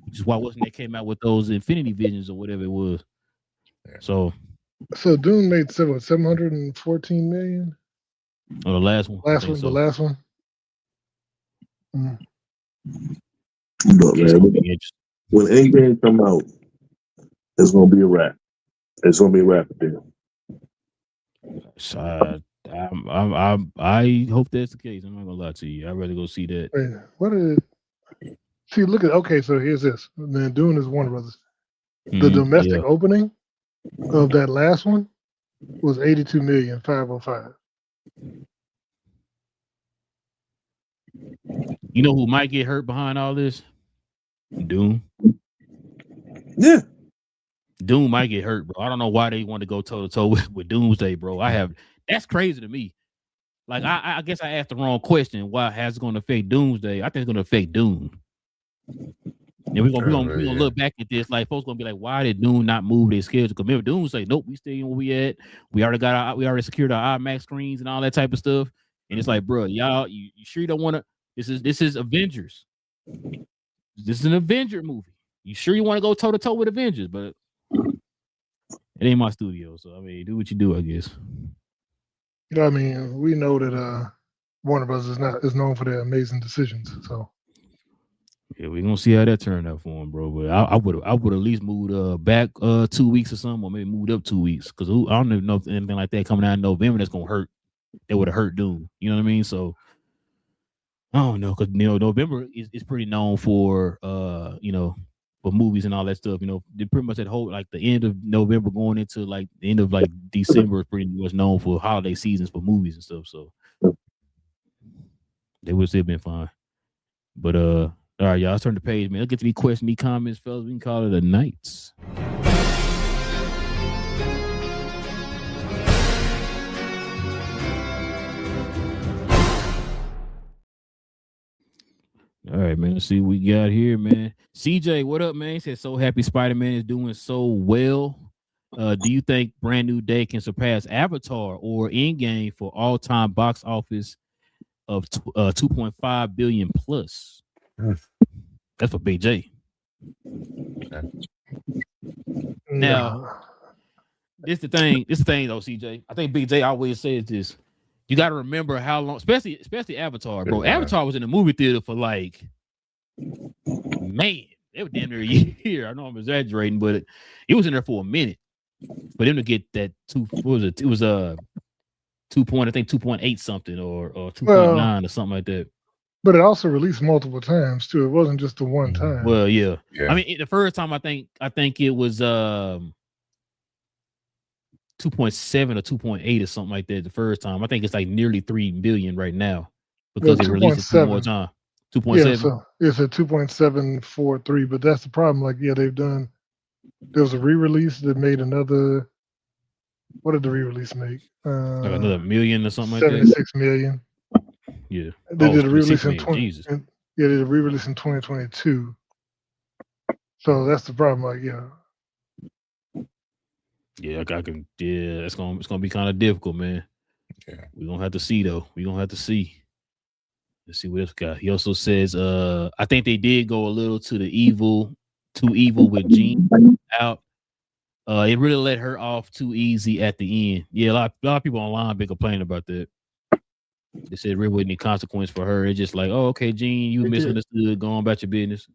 Which is why wasn't they came out with those Infinity Visions or whatever it was. So Doom made 714 million. Oh, the last one. The last one. But man, when Endgame come out, it's gonna be a wrap. It's gonna be a wrap there. So I hope that's the case. I'm not gonna lie to you. I'd rather go see that. Wait, what is it? See, look at so here's this. Then Dune is Warner Brothers. The domestic opening of that last one was 82,505,000. You know who might get hurt behind all this? Doom. Yeah. Doom might get hurt, bro. I don't know why they want to go toe to toe with Doomsday, bro. That's crazy to me. Like I guess I asked the wrong question. Why has it going to affect Doomsday? I think it's going to affect Doom. And we're gonna look back at this. Like folks gonna be like, why did Doom not move their schedule? Because remember, Doom say, nope, we stay where we at. We already secured our IMAX screens and all that type of stuff. And it's like, bro, y'all, you sure you don't want to? This is Avengers. This is an Avenger movie. You sure you want to go toe to toe with Avengers? But it ain't my studio, so I mean, do what you do, I guess. I mean, we know that Warner Bros. is known for their amazing decisions. So yeah, we're gonna see how that turned out for him, bro. But I would at least moved back 2 weeks or something, or maybe moved up 2 weeks, because I don't even know if anything like that coming out in November that's gonna hurt. That would have hurt Doom. You know what I mean? So I don't know, because November is pretty known for for movies and all that stuff. They pretty much that whole like the end of November going into like the end of like December is pretty much known for holiday seasons for movies and stuff. So they would still been fine. But all right, y'all, let's turn the page, man. Let's get to be questions, me comments, fellas. We can call it a night. All right, man. Let's see what we got here, man. CJ, what up, man? He said, so happy Spider-Man is doing so well. Do you think Brand New Day can surpass Avatar or Endgame for all-time box office of 2.5 billion plus? That's for Big J. Now, this the thing though, CJ. I think Big J always says this. You got to remember how long, especially Avatar, bro. Avatar was in the movie theater for like, man, it was damn near a year. I know I'm exaggerating, but it was in there for a minute. For them to get that what was it? It was 2.8 something or 2.9 or something like that. But it also released multiple times too. It wasn't just the one time. Well, yeah. I mean, the first time I think it was 2.7 or 2.8 or something like that. The first time, I think it's like nearly 3 billion right now because they released it 2 more times. 2.7. Yeah, so it's a 2.743. But that's the problem. Like, they've done. There was a re-release that made another. What did the re-release make? Like another million or something like that. 76 million. Yeah. They did a re-release in Jesus. they did a re-release in 2022. So that's the problem. Like, yeah, it's gonna be kind of difficult, man. Yeah. We're gonna have to see though. Let's see what else got. He also says, I think they did go a little too evil with Jean out. It really let her off too easy at the end. Yeah, a lot of people online been complaining about that. They said there really wasn't any consequence for her. It's just like, oh, okay, Jean, you misunderstood. Go on about your business.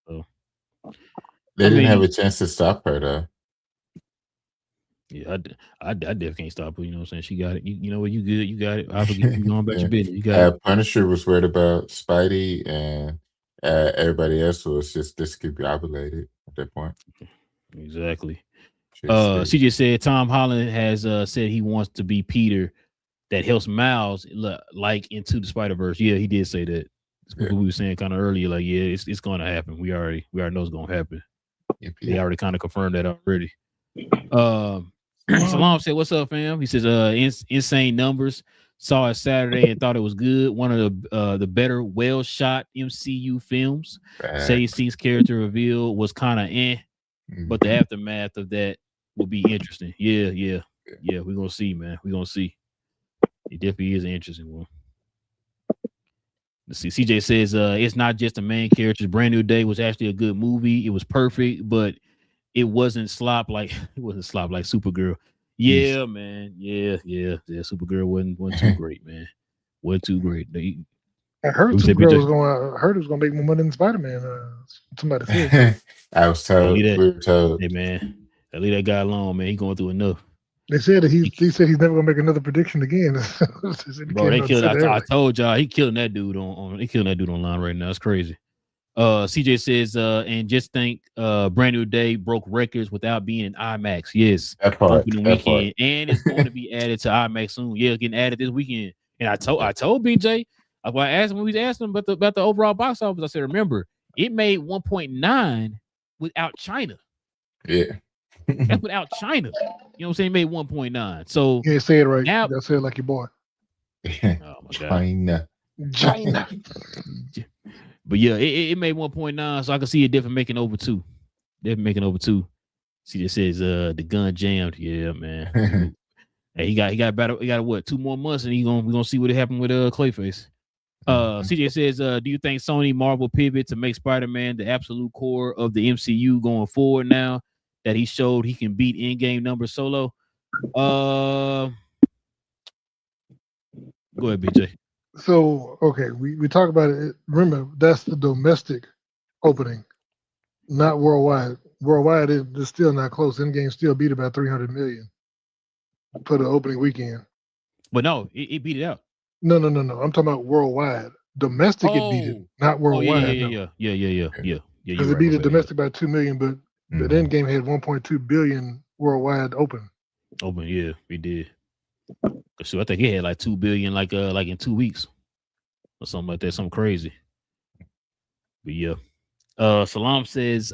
So they didn't have a chance to stop her though. Yeah, I definitely can't stop her. You know what I'm saying? She got it. You know what? You good? You got it. I forget you going about your business. You got it. Punisher was worried about Spidey, and everybody else was just discombobulated at that point. Exactly. Just She just said Tom Holland has said he wants to be Peter that helps Miles like into the Spider-Verse. Yeah, he did say that. That's what we were saying kind of earlier. Like, yeah, it's going to happen. We already know it's going to happen. They already kind of confirmed that already. Salam said, "What's up, fam?" He says, insane numbers. Saw it Saturday and thought it was good. One of the better, well shot MCU films. Sadie Sink's character reveal was kind of but the aftermath of that will be interesting. Yeah. We're gonna see, man. We're gonna see. It definitely is an interesting one. Let's see. CJ says, it's not just the main characters. Brand New Day was actually a good movie. It was perfect, but it wasn't slop like Supergirl. Yeah, man. Yeah. Supergirl wasn't too great, man. Wasn't too great. I heard Supergirl was going. I heard it was going to make more money than Spider-Man. Somebody said. I was told. We were told. Hey, man, leave that guy alone, man. He's going through enough. They said that he said he's never going to make another prediction again. Bro, they killed. I told y'all he killing that dude he killing that dude online right now. It's crazy. CJ says, and just think, Brand New Day broke records without being in IMAX. Yes, opening weekend, and it's going to be added to IMAX soon. Yeah, it's getting added this weekend. And I told BJ, I asked him when we asked him about the overall box office. I said, remember, it made 1.9 without China. Yeah, that's without China. You know what I'm saying? It made 1.9. So you can't say it right. You gotta say it like your boy. Oh my God. China. But yeah, it made 1.9, so I can see it definitely making over 2. Definitely making over 2. See, it says the gun jammed. Yeah, man. Hey, he got what, 2 more months, and we're gonna see what happened with Clayface. CJ says, do you think Sony Marvel pivot to make Spider-Man the absolute core of the MCU going forward now that he showed he can beat in-game numbers solo? Go ahead, BJ. So, okay, we talk about it. Remember, that's the domestic opening, not worldwide. Worldwide, it's still not close. Endgame still beat about 300 million for the opening weekend. But no, it beat it out. No. I'm talking about worldwide. Domestic, it beat it, not worldwide. Yeah. Because it beat the domestic by 2 million, but the Endgame had 1.2 billion worldwide open. Yeah, we did. So I think it had like 2 billion, like in 2 weeks or something like that, something crazy. But yeah, Salam says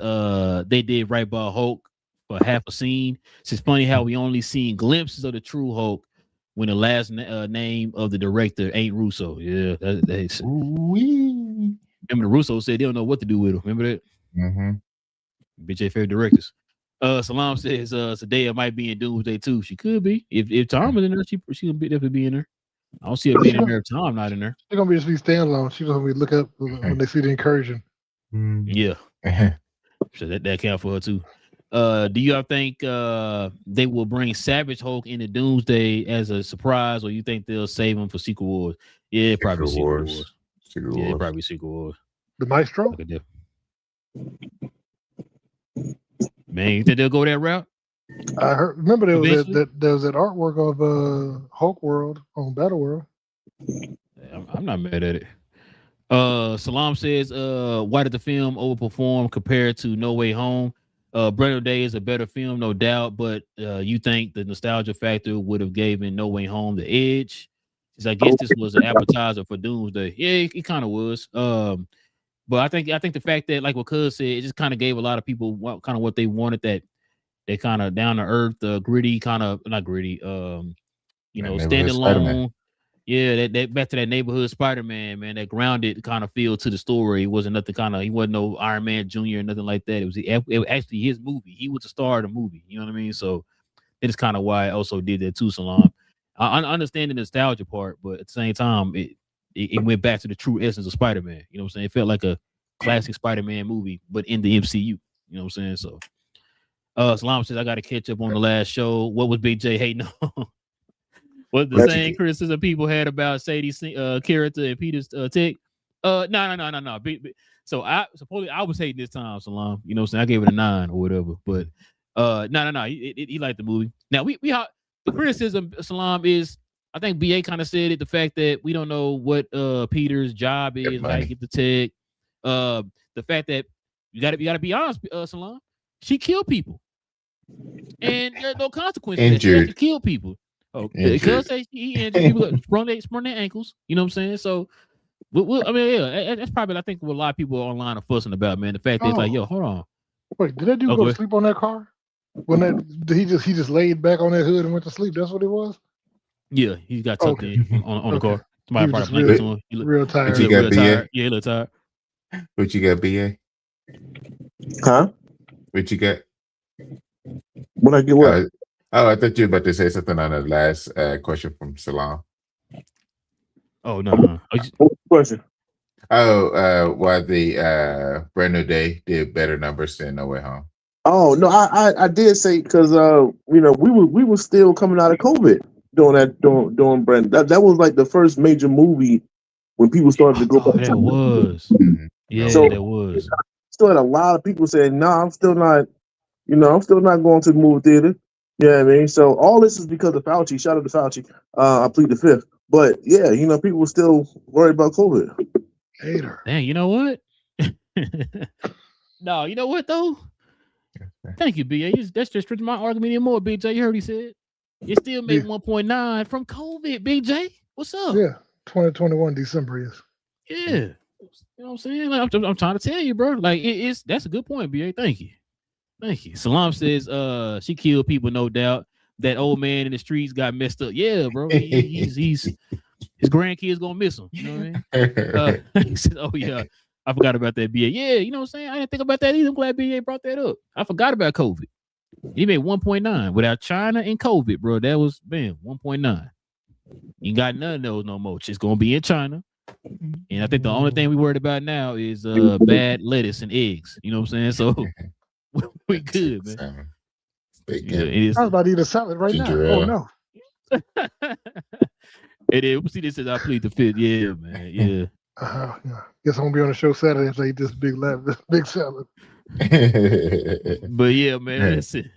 they did right by Hulk for half a scene. It's funny how we only seen glimpses of the true Hulk when the last name of the director ain't Russo. Yeah, that's remember the Russo said they don't know what to do with him. Remember that? Bitch, their favorite directors. Salam says Zendaya might be in Doomsday too. She could be. If Tom is in there, she could definitely be in there. I don't see her being in there if Tom not in there. She's gonna be just be standalone. She's gonna be look up when they see the incursion. Yeah. So that count for her too. Do you think they will bring Savage Hulk into Doomsday as a surprise, or you think they'll save him for Secret Wars? Yeah, probably Secret Wars. Yeah, probably Secret Wars. The Maestro? Man, you think they'll go that route? I heard. Remember there was that artwork of Hulk World on Battle World. I'm not mad at it. Salam says, why did the film overperform compared to No Way Home? Brand New Day is a better film, no doubt, but you think the nostalgia factor would have given No Way Home the edge? I guess this was an appetizer for Doomsday. Yeah, it kind of was. But I think the fact that, like what Cuz said, it just kind of gave a lot of people what they wanted, that they kind of down to earth, gritty, kind of not gritty, standalone. Yeah, that back to that neighborhood Spider-Man, man, that grounded kind of feel to the story. It wasn't nothing he wasn't no Iron Man Jr. or nothing like that. It was actually his movie. He was the star of the movie. You know what I mean? So it is kind of why I also did that too, Salam. I understand the nostalgia part, but at the same time, it went back to the true essence of Spider-Man. You know what I'm saying? It felt like a classic Spider-Man movie, but in the MCU. You know what I'm saying? So Salam says, I got to catch up on the last show. What was Big J hating on? What the same criticism people had about Sadie's character and Peter's tech? No. So I was hating this time, Salam. You know what I'm saying? I gave it a 9 or whatever. But No. He liked the movie. Now the criticism, Salam, is I think BA kind of said it. The fact that we don't know what Peter's job is, how he get the tech. The fact that you got to be honest, Salam. She killed people, and there's no consequence. She actually killed people. Oh, because he injured people, sprung their ankles. You know what I'm saying? So, I mean, yeah, that's probably I think what a lot of people online are fussing about, man. The fact that it's like, yo, hold on. Wait, did that dude go to sleep on that car? When he just laid back on that hood and went to sleep? That's what it was. Yeah, he got tucked in on the car. Somebody brought a blanket to him. Real tired. You got BA? Yeah, he looked tired. What you got, BA? Huh? What you got? When I get what? I thought you were about to say something on the last question from Salam. Oh no. What's the question? Why the Brand New Day did better numbers than No Way Home? Oh no, I did say because we were still coming out of COVID during Brand. That was like the first major movie when people started to go. Oh, that was. Yeah, so that was. Still had a lot of people saying, "No, I'm still not going to the movie theater." You know what I mean? So all this is because of Fauci. Shout out to Fauci. I plead the fifth. But yeah, people were still worried about COVID. Hater. Dang, you know what? No, you know what though? Thank you, BA. That's just strengthened my argument even more, BJ. You heard he said it still made 1.9 from COVID, BJ. What's up? Yeah, 2021 December is. Yeah, you know what I'm saying? Like, I'm trying to tell you, bro. Like that's a good point, BA. Thank you. Salam says, she killed people, no doubt. That old man in the streets got messed up. Yeah, bro. He's his grandkids gonna miss him. You know what I mean? He said, oh yeah. I forgot about that, BA. Yeah, you know what I'm saying? I didn't think about that either. I'm glad BA brought that up. I forgot about COVID. He made 1.9 without China and COVID, bro. That was 1.9. You got none of those no more. It's gonna be in China. And I think the only thing we worried about now is bad lettuce and eggs. You know what I'm saying? So we good, man. I was about to eat a salad right now. Oh no. We see this as I plead the fifth. Yeah, man. Yeah. Yeah. Guess I'm gonna be on the show Saturday if I eat this big salad. But yeah, man, listen.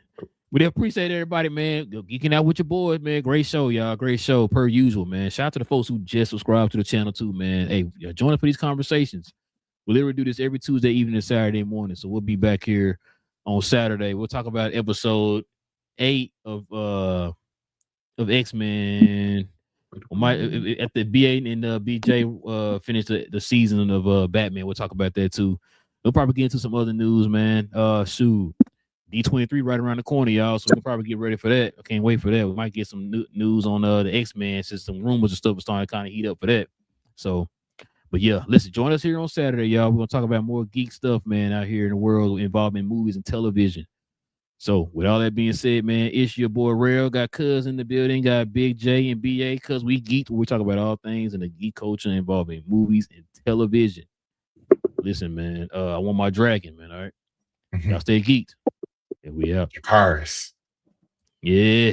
We appreciate everybody, man. Geeking out with your boys, man. Great show, y'all. Great show, per usual, man. Shout out to the folks who just subscribed to the channel too, man. Hey, join us for these conversations. We literally do this every Tuesday evening and Saturday morning. So we'll be back here on Saturday. We'll talk about episode 8 of X-Men. At the BA and BJ finish the season of Batman. We'll talk about that too. We'll probably get into some other news, man. Shoot, D23 right around the corner, y'all. So we'll probably get ready for that. I can't wait for that. We might get some news on the X-Men since some rumors and stuff are starting to kind of heat up for that. So, but yeah, listen, join us here on Saturday, y'all. We're gonna talk about more geek stuff, man, out here in the world involving movies and television. So with all that being said, man, it's your boy Rail. Got Cuz in the building, got Big J and BA, cuz we geeked. We talk about all things in the geek culture involving movies and television. Listen, man, I want my dragon, man. All right. Y'all stay geeked. And we out. Paris. Yeah.